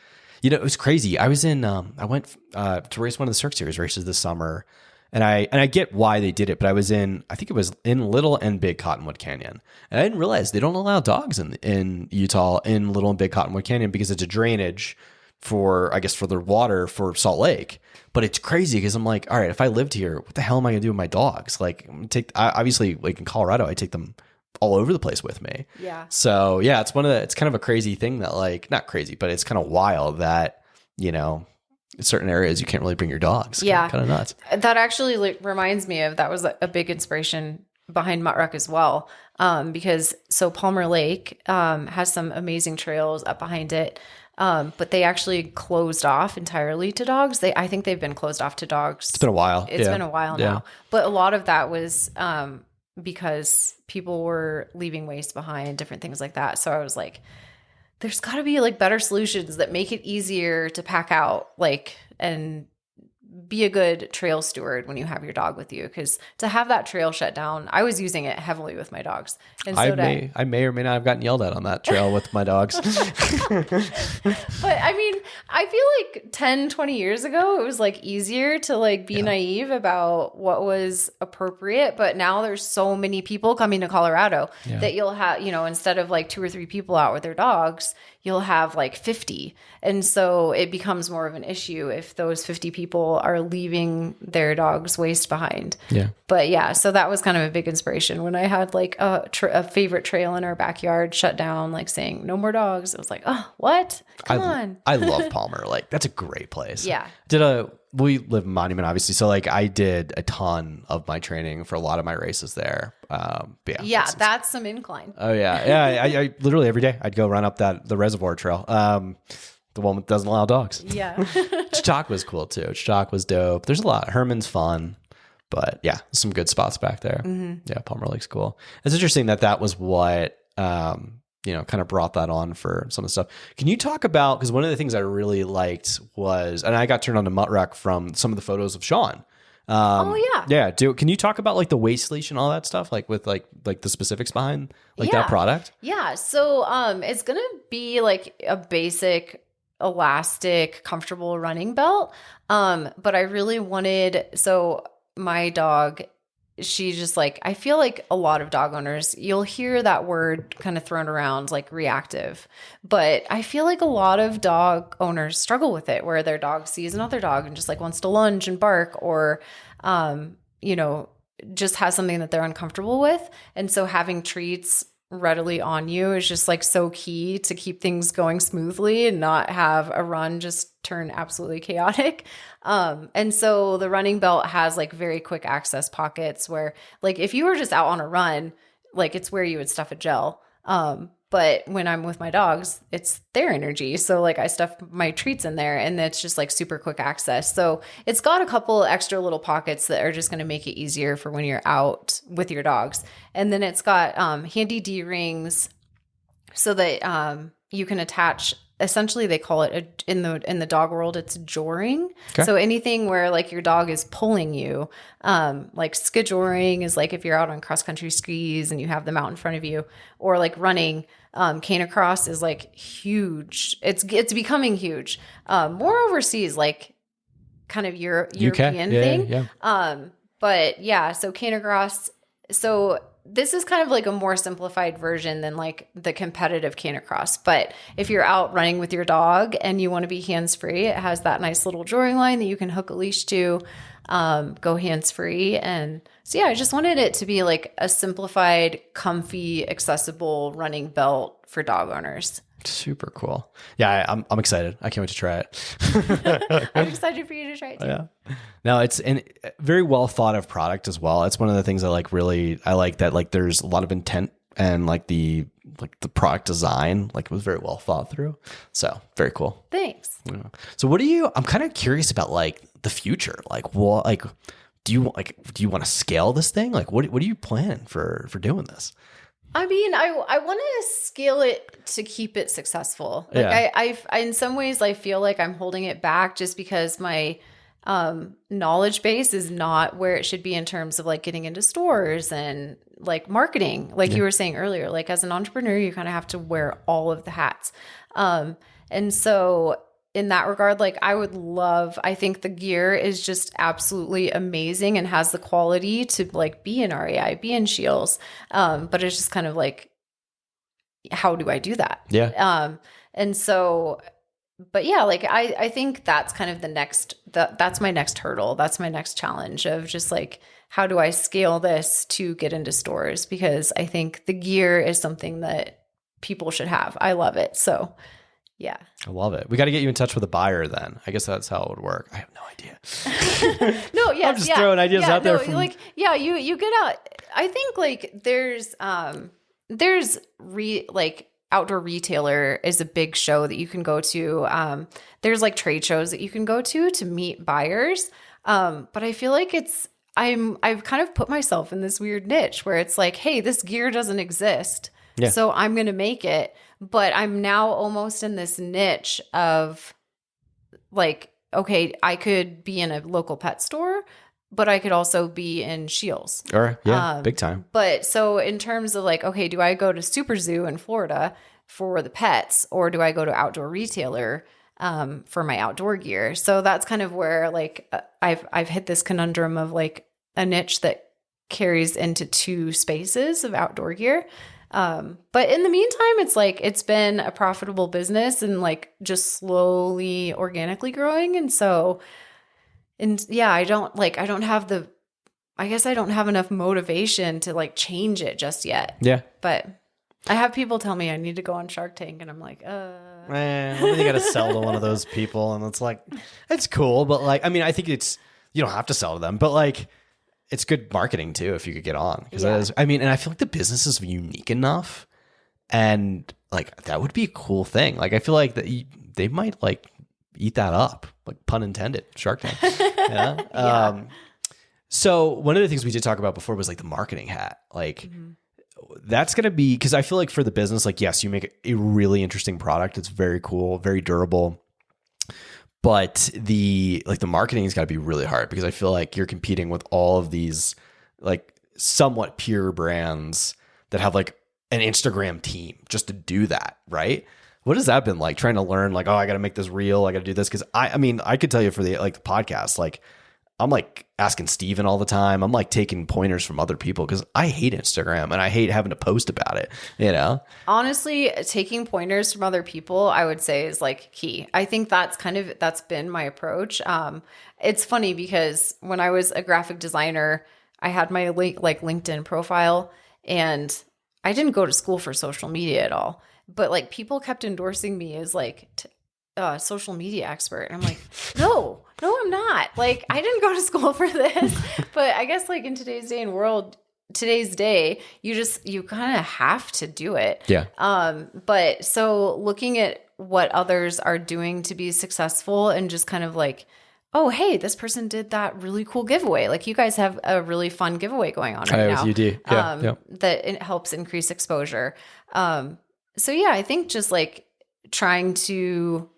it was crazy. I was in, I went to race one of the Cirque Series races this summer. And I get why they did it, but I think it was in Little and Big Cottonwood Canyon. And I didn't realize they don't allow dogs in Utah in Little and Big Cottonwood Canyon because it's a drainage for their water for Salt Lake. But it's crazy because I'm like, all right, if I lived here, what the hell am I gonna do with my dogs? Like, obviously, like in Colorado, I take them all over the place with me. Yeah. So yeah, it's kind of a crazy thing that, like, not crazy, but it's kind of wild that, you know, in certain areas you can't really bring your dogs. Yeah. Kind of nuts. That actually reminds me of, that was a big inspiration behind MuttRuk as well. Because so Palmer Lake has some amazing trails up behind it. But they actually closed off entirely to dogs. I think they've been closed off to dogs. It's been a while. It's been a while now. But a lot of that was because people were leaving waste behind, different things like that. So I was like, there's got to be like better solutions that make it easier to pack out, like, and be a good trail steward when you have your dog with you. Because to have that trail shut down, I was using it heavily with my dogs. And so I may or may not have gotten yelled at on that trail with my dogs. But I mean, I feel like 10, 20 years ago, it was like easier to like be naive about what was appropriate. But now there's so many people coming to Colorado that you'll have, you know, instead of like 2 or 3 people out with their dogs, you'll have like 50. And so it becomes more of an issue if those 50 people are leaving their dog's waste behind. Yeah. But yeah, so that was kind of a big inspiration when I had like a favorite trail in our backyard shut down, like saying no more dogs. It was like, oh, what? Come on. I love Palmer. Like, that's a great place. Yeah. We live in Monument, obviously. So like I did a ton of my training for a lot of my races there. That's some incline. Oh yeah. Yeah. I literally every day I'd go run up the reservoir trail. The one that doesn't allow dogs. Yeah. Chalk was cool too. Chalk was dope. There's a lot. Herman's fun. But yeah, some good spots back there. Mm-hmm. Yeah, Palmer Lake's cool. It's interesting that was what, kind of brought that on for some of the stuff. Can you talk about, because one of the things I really liked was, and I got turned on to MuttRuk from some of the photos of Sean. Yeah. Can you talk about like the waist leash and all that stuff, like with like the specifics behind like that product? Yeah. So it's going to be like a basic elastic, comfortable running belt. But I really wanted, so my dog, she just like, I feel like a lot of dog owners, you'll hear that word kind of thrown around like reactive, but I feel like a lot of dog owners struggle with it, where their dog sees another dog and just like wants to lunge and bark, or, just has something that they're uncomfortable with. And so having treats readily on you is just like so key to keep things going smoothly and not have a run just turn absolutely chaotic. And so the running belt has like very quick access pockets where like if you were just out on a run, like it's where you would stuff a gel. But when I'm with my dogs, it's their energy. So like I stuff my treats in there and it's just like super quick access. So it's got a couple extra little pockets that are just going to make it easier for when you're out with your dogs. And then it's got handy D-rings so that you can attach, essentially they call it in the dog world, it's joring. Okay. So anything where like your dog is pulling you, like skijoring is like if you're out on cross country skis and you have them out in front of you, or like running, canicross is like huge. It's becoming huge. More overseas, like kind of European thing. Yeah. But yeah, so canicross. So this is kind of like a more simplified version than like the competitive canicross. But if you're out running with your dog and you want to be hands-free, it has that nice little drawing line that you can hook a leash to, go hands-free. And so, yeah, I just wanted it to be like a simplified, comfy, accessible running belt for dog owners. Super cool. Yeah, I'm excited. I can't wait to try it. I'm excited for you to try it too. Yeah. No, it's a very well thought of product as well. It's one of the things I like that like there's a lot of intent and like the product design like was very well thought through. So very cool. Thanks. Yeah. So I'm kind of curious about like the future. Like what, like do you want to scale this thing? Like what are you planning for doing this? I mean, I want to scale it to keep it successful. Like I in some ways I feel like I'm holding it back just because my knowledge base is not where it should be in terms of like getting into stores and like marketing. Like you were saying earlier, like as an entrepreneur, you kind of have to wear all of the hats. And so in that regard, like I think the gear is just absolutely amazing and has the quality to like be in REI, be in Shields. But it's just kind of like, how do I do that? Yeah. And so, but yeah, like I think that's kind of that's my next hurdle. That's my next challenge of just like, how do I scale this to get into stores? Because I think the gear is something that people should have. I love it. So yeah. I love it. We got to get you in touch with a buyer then. I guess that's how it would work. I have no idea. No, yes, I'm just throwing ideas out there. Like, yeah, you get out. I think like there's like outdoor retailer is a big show that you can go to. There's like trade shows that you can go to meet buyers. But I feel like I've kind of put myself in this weird niche where it's like, hey, this gear doesn't exist. Yeah. So I'm going to make it. But I'm now almost in this niche of like, okay, I could be in a local pet store, but I could also be in Shields. Or yeah, big time. But so in terms of like, okay, do I go to Super Zoo in Florida for the pets, or do I go to outdoor retailer for my outdoor gear? So that's kind of where like I've hit this conundrum of like a niche that carries into two spaces of outdoor gear. But in the meantime, it's like, it's been a profitable business and like just slowly organically growing. And so, and yeah, I don't have enough motivation to like change it just yet. Yeah. But I have people tell me I need to go on Shark Tank and I'm like, Man, then you got to sell to one of those people. And it's like, it's cool. But like, I mean, I think you don't have to sell to them, but like, it's good marketing too if you could get on. Because I mean, and I feel like the business is unique enough, and like that would be a cool thing. Like I feel like that they might like eat that up, like pun intended, Shark Tank. Yeah. Yeah. So one of the things we did talk about before was like the marketing hat. Like that's gonna be, because I feel like for the business, like yes, you make a really interesting product. It's very cool, very durable. But the marketing has got to be really hard, because I feel like you're competing with all of these like somewhat pure brands that have like an Instagram team just to do that, right? What has that been like, trying to learn like, oh, I got to make this real, I got to do this? Because I mean, I could tell you for the podcast, like I'm like asking Steven all the time. I'm like taking pointers from other people because I hate Instagram and I hate having to post about it, you know? Honestly, taking pointers from other people, I would say, is like key. I think that's been my approach. It's funny because when I was a graphic designer, I had my LinkedIn profile, and I didn't go to school for social media at all. But like people kept endorsing me as like social media expert. And I'm like, no, I'm not. Like I didn't go to school for this. But I guess like in today's day, you kind of have to do it. Yeah. But so looking at what others are doing to be successful, and just kind of like, oh, hey, this person did that really cool giveaway. Like you guys have a really fun giveaway going on right now. You do. Yeah. That it helps increase exposure. So yeah, I think just like trying to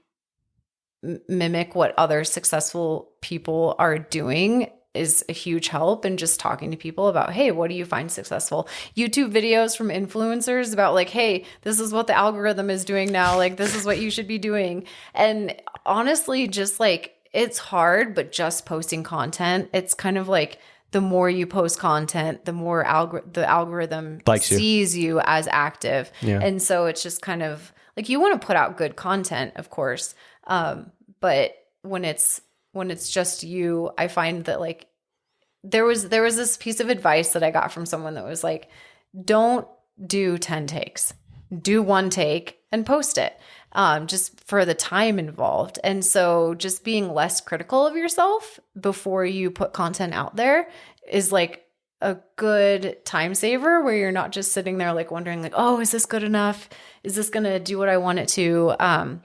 mimic what other successful people are doing is a huge help. And just talking to people about, hey, what do you find successful? YouTube videos from influencers about like, hey, this is what the algorithm is doing now. Like, this is what you should be doing. And honestly, just like, it's hard, but just posting content, it's kind of like the more you post content, the more the algorithm sees you as active. Yeah. And so it's just kind of like, you want to put out good content, of course. But when it's just you, I find that like there was this piece of advice that I got from someone that was like, don't do 10 takes, do 1 take and post it, just for the time involved. And so just being less critical of yourself before you put content out there is like a good time saver, where you're not just sitting there like wondering like, oh, is this good enough? Is this going to do what I want it to?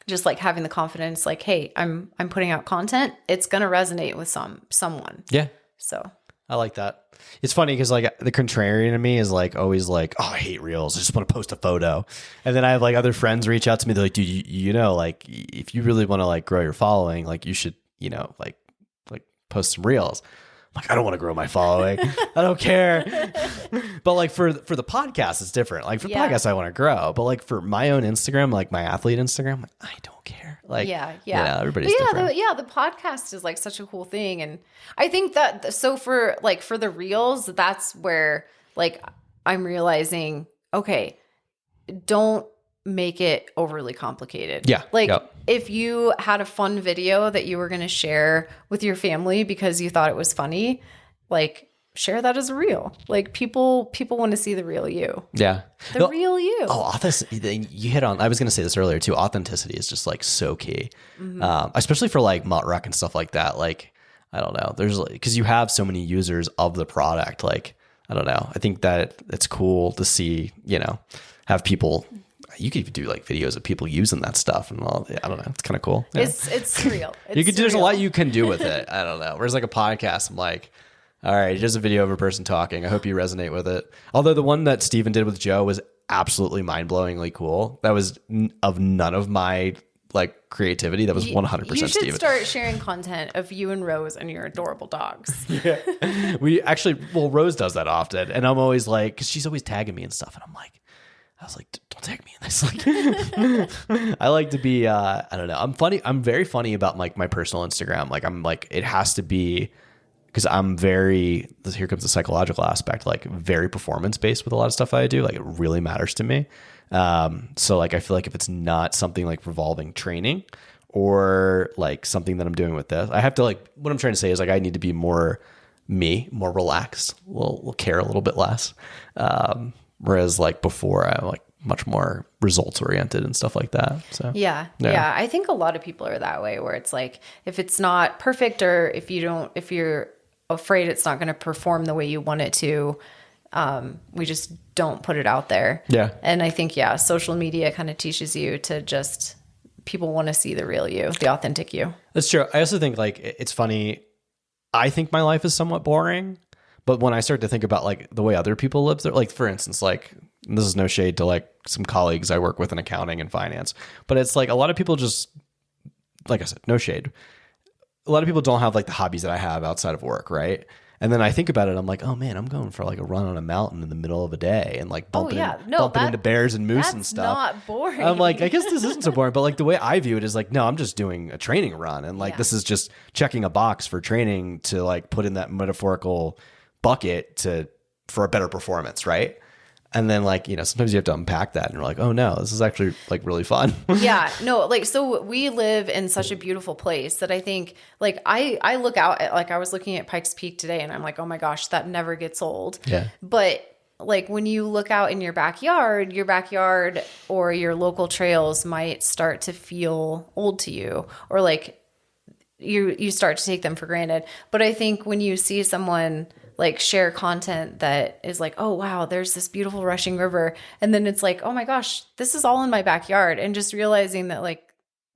Just like having the confidence, like, hey, I'm putting out content. It's going to resonate with someone. Yeah. So I like that. It's funny because like the contrarian in me is like always like, oh, I hate reels. I just want to post a photo. And then I have like other friends reach out to me. They're like, dude, you know, like if you really want to like grow your following, like you should, you know, like post some reels. like, I don't want to grow my following. I don't care. But like for the podcast, it's different. Like for podcasts, I want to grow. But like for my own Instagram, like my athlete Instagram, like, I don't care. Like, everybody's different. The podcast is like such a cool thing. And I think that, so for the reels, that's where like I'm realizing, okay, don't make it overly complicated. Yeah. Like if you had a fun video that you were going to share with your family because you thought it was funny, like share that as a reel. Like people want to see the real you. Yeah. The real you. Oh, authenticity. You hit on, I was going to say this earlier too. Authenticity is just like so key. Especially for like MuttRuk and stuff like that. Like, I don't know. There's like, cause you have so many users of the product. Like, I don't know. I think that it's cool to see, have people, you could even do like videos of people using that stuff and all. I don't know. It's kind of cool. Yeah. It's surreal. There's a lot you can do with it. I don't know. Whereas like a podcast, I'm like, all right, here's a video of a person talking. I hope you resonate with it. Although the one that Steven did with Joe was absolutely mind-blowingly cool. That was of none of my like creativity. That was 100% Steven. You should start sharing content of you and Rose and your adorable dogs. Yeah. Rose does that often. And I'm always like, because she's always tagging me and stuff. And I was like, don't tag me in this. Like, I like to be, I don't know. I'm funny. I'm very funny about like my personal Instagram. Like I'm like, it has to be, because I'm here comes the psychological aspect, like very performance based with a lot of stuff I do. Like it really matters to me. So like, I feel like if it's not something like revolving training or like something that I'm doing with this, I have to like, what I'm trying to say is like, I need to be more relaxed. We'll care a little bit less. Whereas like before I'm like much more results oriented and stuff like that. So yeah. I think a lot of people are that way where it's like, if it's not perfect or if you're afraid it's not going to perform the way you want it to, we just don't put it out there. Yeah. And I think, social media kind of teaches you to just, people want to see the real you, the authentic you. That's true. I also think like, it's funny. I think my life is somewhat boring. But when I start to think about like the way other people live their, like for instance, like this is no shade to like some colleagues I work with in accounting and finance, but it's like a lot of people just, like I said, no shade. A lot of people don't have like the hobbies that I have outside of work. Right. And then I think about it. I'm like, oh man, I'm going for like a run on a mountain in the middle of a day and like bumping into bears and moose and stuff. That's not boring. I'm like, I guess this isn't so boring, but like the way I view it is like, no, I'm just doing a training run. And like, this is just checking a box for training to like put in that metaphorical bucket for a better performance, right? And then like, sometimes you have to unpack that and you're like, oh no, this is actually like really fun. Yeah, no, like, so we live in such a beautiful place that I think like I look out at, like I was looking at Pikes Peak today and I'm like, oh my gosh, that never gets old. Yeah. But like when you look out in your backyard or your local trails might start to feel old to you, or like you start to take them for granted. But I think when you see someone like share content that is like, oh wow, there's this beautiful rushing river, and then it's like, oh my gosh, this is all in my backyard, and just realizing that like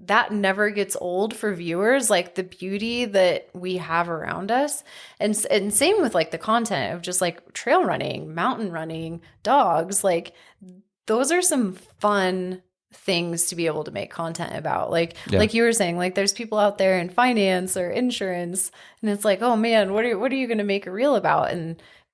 that never gets old for viewers, like the beauty that we have around us. And same with like the content of just like trail running, mountain running, dogs, like those are some fun things to be able to make content about. Like you were saying, like there's people out there in finance or insurance, and it's like, oh man, what are you going to make a reel about?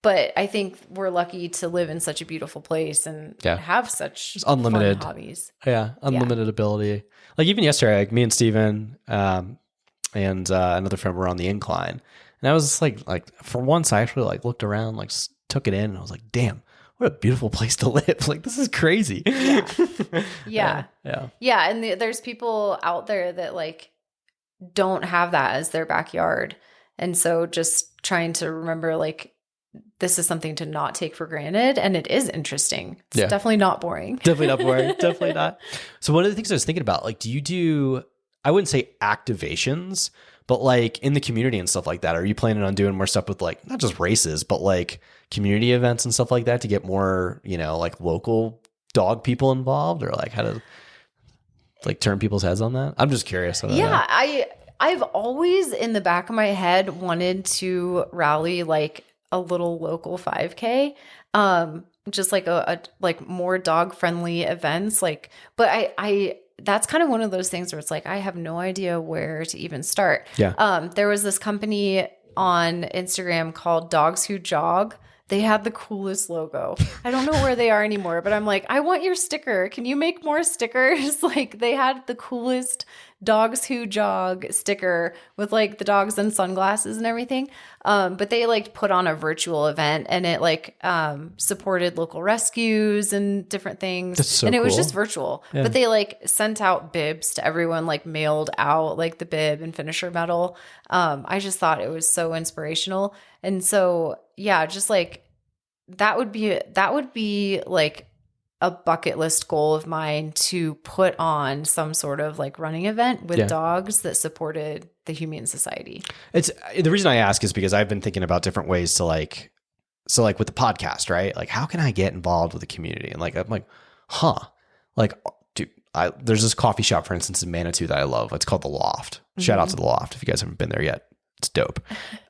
But I think we're lucky to live in such a beautiful place and have such unlimited fun hobbies. Yeah, unlimited ability. Like even yesterday, like me and Steven and another friend were on the incline, and I was just like for once I actually like looked around, like took it in, and I was like, damn, what a beautiful place to live. Like, this is crazy. Yeah. And there's people out there that like don't have that as their backyard. And so just trying to remember, like, this is something to not take for granted. And it is interesting. It's definitely not boring. Definitely not boring. Definitely not. So one of the things I was thinking about, like, do you do, I wouldn't say activations, but like in the community and stuff like that, are you planning on doing more stuff with like, not just races, but like community events and stuff like that to get more, like local dog people involved, or like how to like turn people's heads on that? I'm just curious. Yeah. I've always in the back of my head wanted to rally like a little local 5K, just like a like more dog friendly events. Like, but I that's kind of one of those things where it's like, I have no idea where to even start. Yeah. There was this company on Instagram called Dogs Who Jog. They had the coolest logo. I don't know where they are anymore, but I'm like, I want your sticker. Can you make more stickers? Like, they had the coolest Dogs Who Jog sticker with like the dogs and sunglasses and everything. But they like put on a virtual event, and it like supported local rescues and different things. That's so and it was cool. just virtual. Yeah. But they like sent out bibs to everyone, like mailed out like the bib and finisher medal. I just thought it was so inspirational. And so, yeah, just like that would be like a bucket list goal of mine, to put on some sort of like running event with dogs that supported the Humane Society. It's the reason I ask is because I've been thinking about different ways to like with the podcast, right? Like, how can I get involved with the community? And like, I'm like, like, dude, there's this coffee shop, for instance, in Manitou that I love. It's called The Loft. Shout out to The Loft if you guys haven't been there yet. It's dope.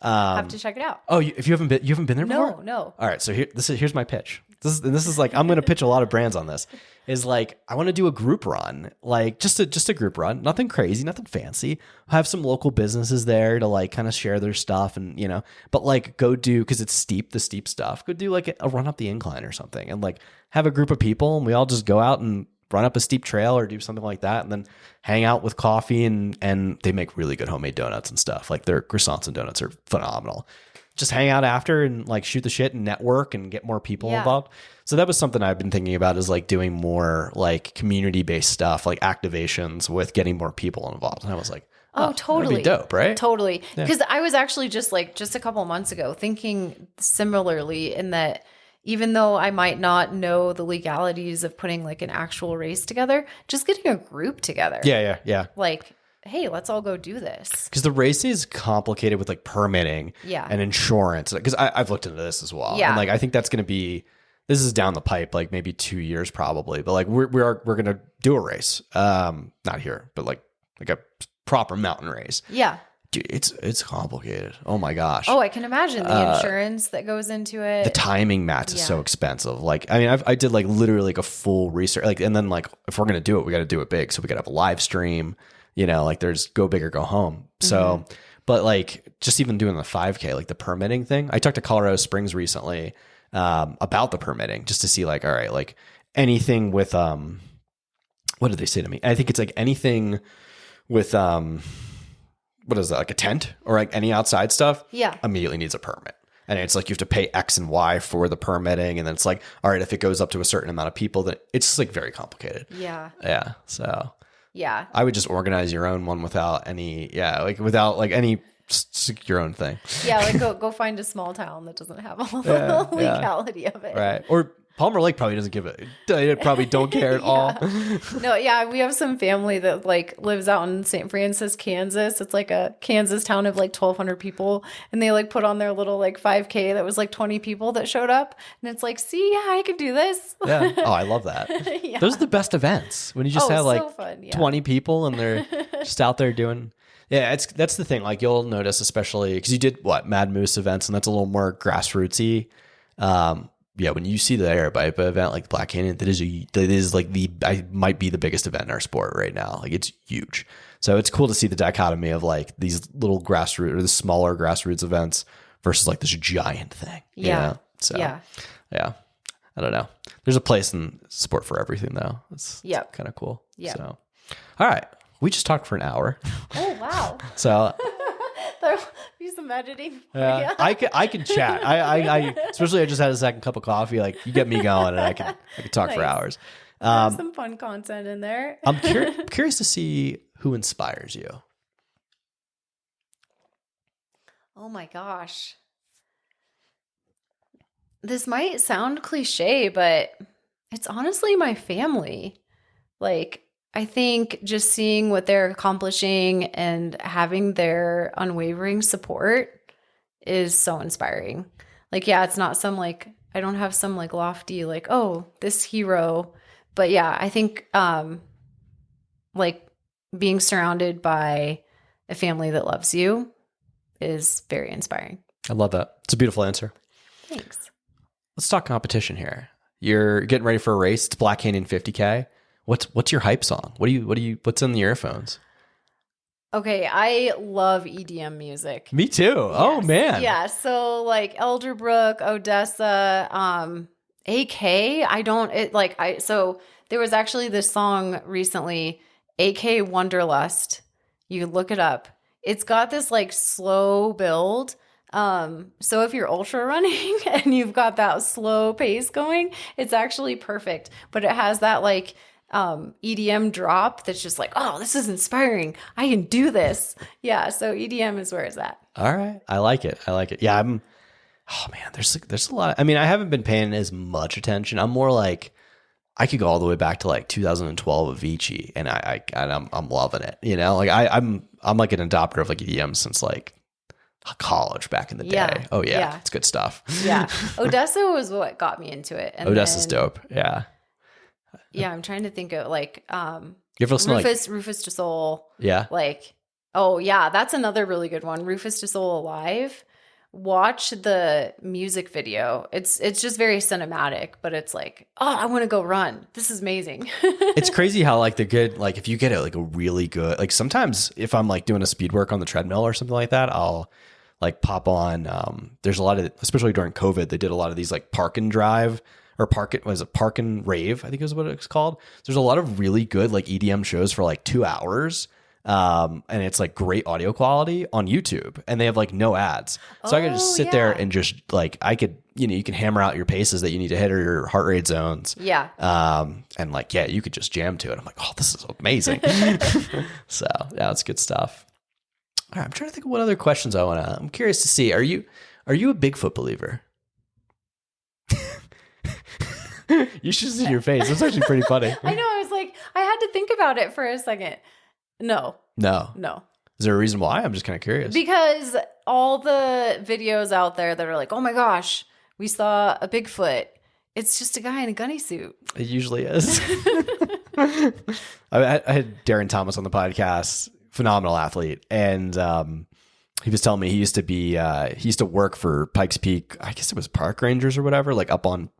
Have to check it out. Oh, if you haven't been there before? No. All right, so here's my pitch. This is like, I'm going to pitch a lot of brands on this. Is like, I want to do a group run, like just a group run, nothing crazy, nothing fancy. Have some local businesses there to like kind of share their stuff, and but like go do, because it's the steep stuff. Go do like a run up the incline or something, and like have a group of people, and we all just go out and run up a steep trail or do something like that, and then hang out with coffee, and they make really good homemade donuts and stuff. Like their croissants and donuts are phenomenal. Just hang out after and like shoot the shit and network and get more people involved. So that was something I've been thinking about, is like doing more like community based stuff, like activations with getting more people involved. And I was like, oh, totally. That'd be dope, right? Totally. Because I was actually just a couple months ago thinking similarly, in that even though I might not know the legalities of putting like an actual race together, just getting a group together. Yeah. Like, hey, let's all go do this. Because the race is complicated with like permitting and insurance. Because I've looked into this as well. Yeah. And like, I think that's going to be, this is down the pipe, like maybe 2 years probably. But like we're going to do a race. Not here, but like a proper mountain race. Yeah. Dude, it's complicated. Oh my gosh. Oh, I can imagine the insurance that goes into it. The timing match is so expensive. Like, I mean, I did like literally like a full research, like, and then like, if we're going to do it, we got to do it big. So we got to have a live stream, like there's go big or go home. So, but like just even doing the 5K, like the permitting thing, I talked to Colorado Springs recently about the permitting, just to see like, all right, like anything with, what did they say to me? I think it's like anything with, what is that, like a tent or like any outside stuff? Yeah. Immediately needs a permit. And it's like you have to pay X and Y for the permitting. And then it's like, all right, if it goes up to a certain amount of people, then it's just like very complicated. Yeah. Yeah. So yeah, I would just organize your own one without any, without like any, your own thing. Yeah. Like go find a small town that doesn't have all the legality of it. Right. Or Palmer Lake probably doesn't give it. They probably don't care at all. No, yeah, we have some family that like lives out in St. Francis, Kansas. It's like a Kansas town of like 1,200 people, and they like put on their little like 5K that was like 20 people that showed up, and it's like, see, yeah, I can do this. Yeah. Oh, I love that. Yeah. Those are the best events, when you just have like fun, 20 people and they're just out there doing. Yeah, that's the thing. Like you'll notice, especially because you did Mad Moose events, and that's a little more grassrootsy. Yeah, when you see the Arabipa event like Black Canyon, that is like might be the biggest event in our sport right now. Like it's huge. So it's cool to see the dichotomy of like these little grassroots or the smaller grassroots events versus like this giant thing. Yeah. So yeah, I don't know. There's a place in sport for everything though. It's kind of cool. Yeah. So, all right, we just talked for an hour. Oh wow. So. There'll be some editing. Yeah, I can chat. I especially I just had a second cup of coffee. Like you get me going, and I can talk for hours. There's some fun content in there. I'm curious to see who inspires you. Oh my gosh. This might sound cliche, but it's honestly my family. Like, I think just seeing what they're accomplishing and having their unwavering support is so inspiring. Like, yeah, it's not some like, I don't have some like lofty, like, oh, this hero. But yeah, I think like being surrounded by a family that loves you is very inspiring. I love that. It's a beautiful answer. Thanks. Let's talk competition here. You're getting ready for a race. It's Black Canyon 50K. What's your hype song? What's in the earphones? Okay, I love EDM music. Me too. Oh man. Yeah, so like Elderbrook, Odessa, AK, so there was actually this song recently, AK Wonderlust. You can look it up. It's got this like slow build. So if you're ultra running and you've got that slow pace going, it's actually perfect. But it has that like EDM drop that's just like, oh, this is inspiring. I can do this. Yeah, so EDM is where it's at. All right. I like it. Yeah, oh man, there's a lot. I mean, I haven't been paying as much attention. I'm more like I could go all the way back to like 2012 Avicii and I'm loving it. You know, like I'm like an adopter of like EDM since like college back in the day. Yeah. Oh yeah. It's good stuff. Yeah. Odessa was what got me into it. And Odessa's dope. Yeah. Yeah, I'm trying to think of like You ever listen Rufus Du Sol. Yeah. Like, oh yeah, that's another really good one. Rufus Du Sol Alive. Watch the music video. It's just very cinematic, but it's like, oh, I want to go run. This is amazing. It's crazy how like the good, like if you get it like a really good, like sometimes if I'm like doing a speed work on the treadmill or something like that, I'll like pop on, there's a lot of, especially during COVID, they did a lot of these like park and drive or park and rave, I think is what it's called. There's a lot of really good like EDM shows for like 2 hours. And it's like great audio quality on YouTube and they have like no ads. So I could just sit there and just like, I could, you can hammer out your paces that you need to hit or your heart rate zones. Yeah. And like, yeah, you could just jam to it. I'm like, oh, this is amazing. So yeah, it's good stuff. All right. I'm trying to think of what other questions I'm curious to see. Are you a Bigfoot believer? You should see your face. It's actually pretty funny. I know. I was like, I had to think about it for a second. No. Is there a reason why? I'm just kind of curious. Because all the videos out there that are like, oh my gosh, we saw a Bigfoot. It's just a guy in a gunny suit. It usually is. I had Darren Thomas on the podcast, phenomenal athlete. And he was telling me he used to work for Pikes Peak. I guess it was park rangers or whatever, like up on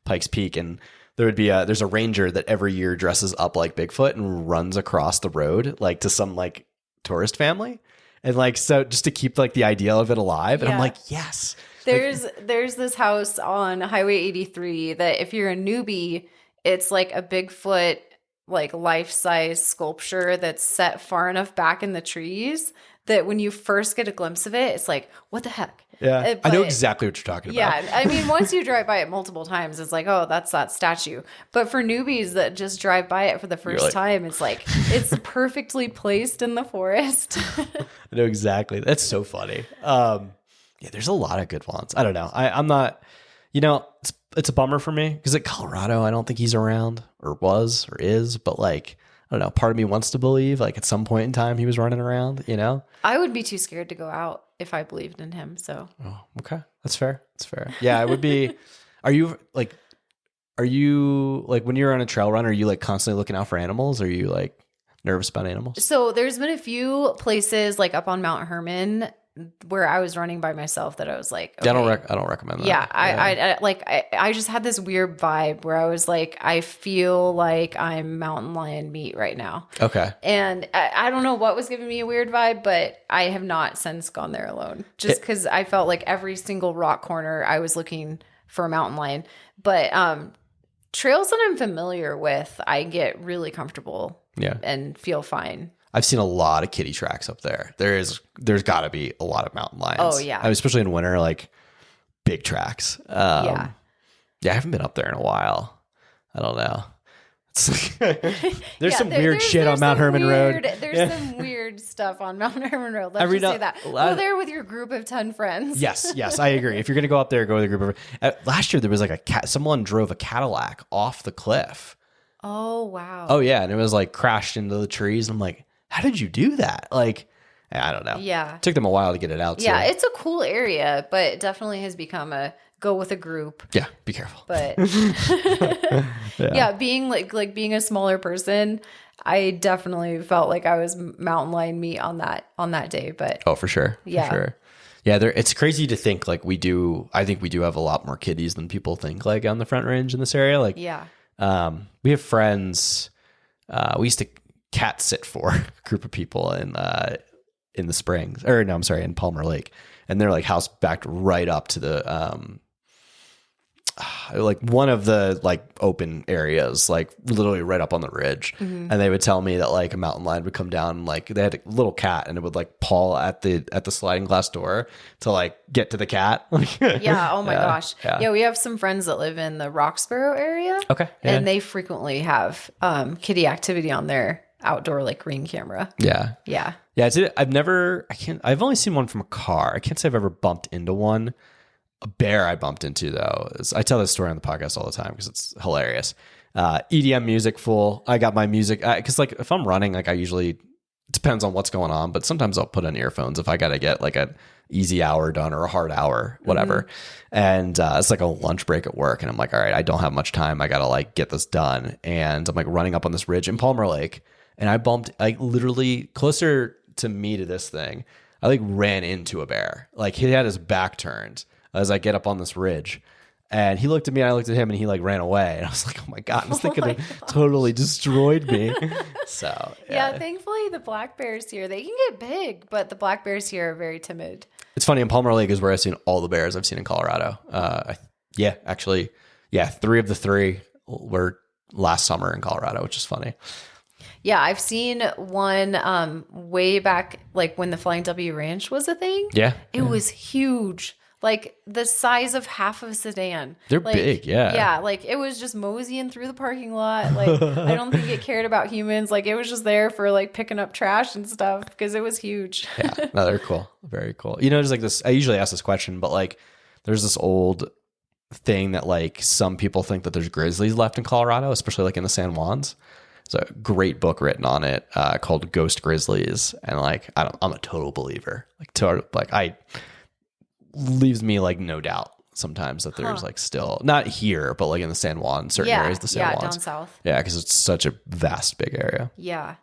Pikes Peak. And there would be there's a ranger that every year dresses up like Bigfoot and runs across the road, like to some like tourist family. And like, so just to keep like the ideal of it alive. And I'm like, yes. There's this house on Highway 83 that if you're a newbie, it's like a Bigfoot, like life-size sculpture that's set far enough back in the trees that when you first get a glimpse of it, it's like, what the heck? Yeah, I know exactly what you're talking about. Yeah, I mean, once you drive by it multiple times, it's like, oh, that's that statue. But for newbies that just drive by it for the first time, it's like, it's perfectly placed in the forest. I know exactly. That's so funny. Yeah, there's a lot of good ones. I don't know. I'm not, it's a bummer for me because at Colorado, I don't think he's around or was or is, but like, I don't know. Part of me wants to believe like at some point in time he was running around, I would be too scared to go out if I believed in him. So. Oh, okay. That's fair. Yeah, it would be. Are you like when you're on a trail run, are you like constantly looking out for animals? Are you like nervous about animals? So there's been a few places like up on Mount Herman where I was running by myself that I was like, okay. Yeah, I don't recommend that. Yeah, I just had this weird vibe where I was like, I feel like I'm mountain lion meat right now. Okay. And I don't know what was giving me a weird vibe, but I have not since gone there alone. Just because I felt like every single rock corner I was looking for a mountain lion. But trails that I'm familiar with, I get really comfortable and feel fine. I've seen a lot of kitty tracks up there. There's got to be a lot of mountain lions. Oh yeah, especially in winter, like big tracks. Yeah, I haven't been up there in a while. I don't know. There's some weird shit on Mount Herman Road. There's some weird stuff on Mount Herman Road. Let's just say that. Go there with your group of 10 friends. Yes, I agree. If you're gonna go up there, go with a group of. Last year there was like someone drove a Cadillac off the cliff. Oh wow. Oh yeah, and it was like crashed into the trees. I'm like, how did you do that? Like, I don't know. Yeah. It took them a while to get it out. Yeah, it's a cool area, but it definitely has become a go with a group. Yeah, be careful. But being like being a smaller person, I definitely felt like I was mountain lion meat on that day. But for sure. Yeah. For sure. Yeah, it's crazy to think like I think we do have a lot more kitties than people think like on the Front Range in this area. Like, yeah. We have friends, we used to cat sit for a group of people in the Springs, or no, I'm sorry, in Palmer Lake, and they're like house backed right up to the like one of the like open areas, like literally right up on the ridge. And they would tell me that like a mountain lion would come down, and like they had a little cat, and it would like paw at the sliding glass door to like get to the cat. Yeah. Oh my gosh. Yeah. Yeah. We have some friends that live in the Roxborough area. Okay. And they frequently have kitty activity on their outdoor like Ring camera. Yeah. Yeah. Yeah. I've only seen one from a car. I can't say I've ever bumped into one. A bear I bumped into, though, I tell this story on the podcast all the time because it's hilarious. EDM music full. I got my music because like if I'm running, like I usually, it depends on what's going on, but sometimes I'll put in earphones if I got to get like an easy hour done or a hard hour, whatever. And it's like a lunch break at work, and I'm like, all right, I don't have much time. I got to like get this done. And I'm like running up on this ridge in Palmer Lake, and I bumped like literally closer to me to this thing. I like ran into a bear. Like he had his back turned as I get up on this ridge, and he looked at me, and I looked at him, and he like ran away. And I was like, oh my God, this thing could have totally destroyed me. So yeah, thankfully the black bears here, they can get big, but the black bears here are very timid. It's funny, in Palmer Lake is where I've seen all the bears I've seen in Colorado. Actually, 3 of the 3 were last summer in Colorado, which is funny. Yeah, I've seen one way back, like when the Flying W Ranch was a thing. Yeah. It was huge. Like the size of half of a sedan. They're like, big, yeah. Yeah, like it was just moseying through the parking lot. Like I don't think it cared about humans. Like it was just there for like picking up trash and stuff because it was huge. Yeah, no, they're cool. Very cool. You know, there's like this, I usually ask this question, but like there's this old thing that like some people think that there's grizzlies left in Colorado, especially like in the San Juans. There's a great book written on it called Ghost Grizzlies. And like, I'm a total believer. Leaves me like no doubt sometimes that there's like still not here, but like in the San Juan, certain areas of the San Juans. Down south. Yeah, because it's such a vast, big area. Yeah.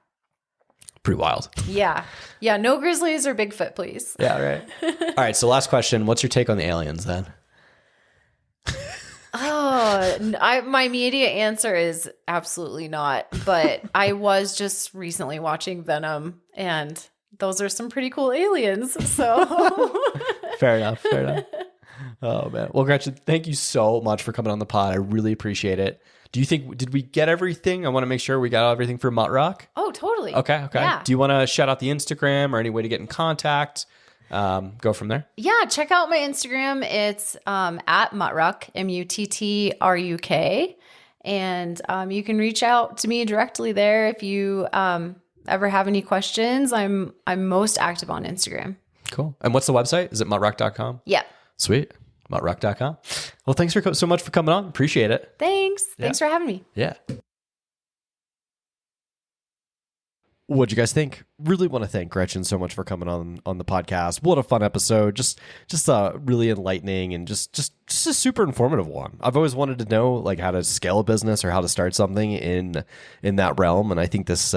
Pretty wild. Yeah. Yeah. No grizzlies or Bigfoot, please. Yeah, right. All right. So last question. What's your take on the aliens then? My immediate answer is absolutely not. But I was just recently watching Venom, and those are some pretty cool aliens. So Fair enough. Oh man. Well, Gretchen, thank you so much for coming on the pod. I really appreciate it. Do you think, did we get everything? I want to make sure we got everything for MuttRuk. Oh, totally. Okay. Yeah. Do you want to shout out the Instagram or any way to get in contact? Go from there. Yeah, check out my Instagram. It's at MuttRuk, MuttRuk. And you can reach out to me directly there if you ever have any questions. I'm most active on Instagram. Cool. And what's the website? Is it MuttRuk.com? Yeah. Sweet. MuttRuk.com. Well, thanks so much for coming on. Appreciate it. Thanks. Thanks for having me. Yeah. What'd you guys think? Really want to thank Gretchen so much for coming on the podcast. What a fun episode. Just really enlightening and just a super informative one. I've always wanted to know like how to scale a business or how to start something in that realm. And I think this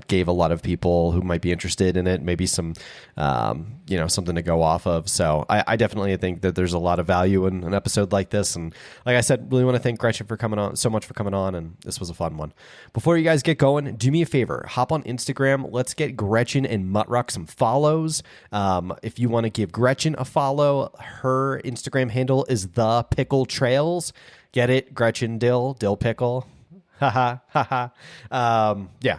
gave a lot of people who might be interested in it, maybe some, something to go off of. So I definitely think that there's a lot of value in an episode like this. And like I said, really want to thank Gretchen for coming on, so much for coming on. And this was a fun one. Before you guys get going, do me a favor, hop on Instagram. Let's get Gretchen and MuttRuk some follows. If you want to give Gretchen a follow, her Instagram handle is The Pickle Trails. Get it? Gretchen Dill Pickle. Yeah,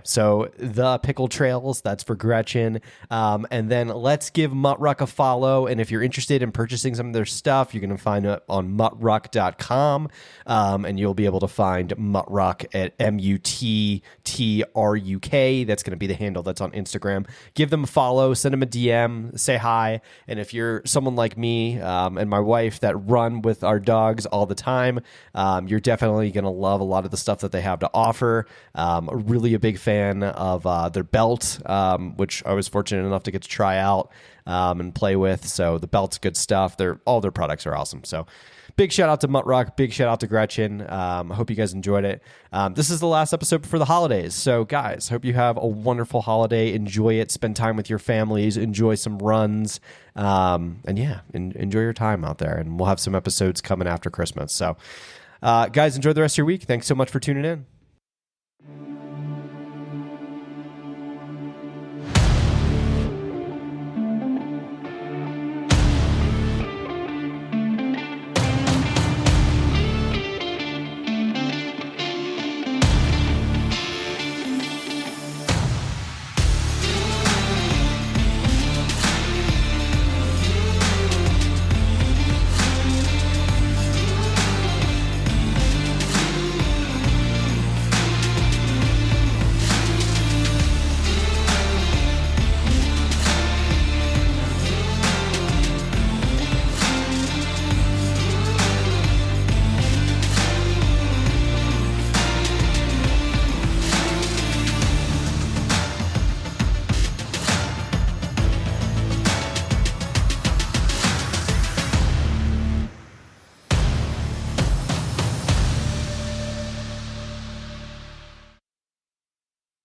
so The Pickle Trails, that's for Gretchen. And then let's give MuttRuk a follow. And if you're interested in purchasing some of their stuff, you can find it on MuttRuk.com. And you'll be able to find MuttRuk at MuttRuk. That's going to be the handle that's on Instagram. Give them a follow, send them a DM, say hi. And if you're someone like me and my wife that run with our dogs all the time, you're definitely going to love a lot of the stuff that they have to offer. Really a big fan of their belt, which I was fortunate enough to get to try out and play with. So the belt's good stuff. All their products are awesome. So big shout out to MuttRuk. Big shout out to Gretchen. I hope you guys enjoyed it. This is the last episode before the holidays. So guys, hope you have a wonderful holiday. Enjoy it. Spend time with your families. Enjoy some runs. And yeah, enjoy your time out there. And we'll have some episodes coming after Christmas. So guys, enjoy the rest of your week. Thanks so much for tuning in.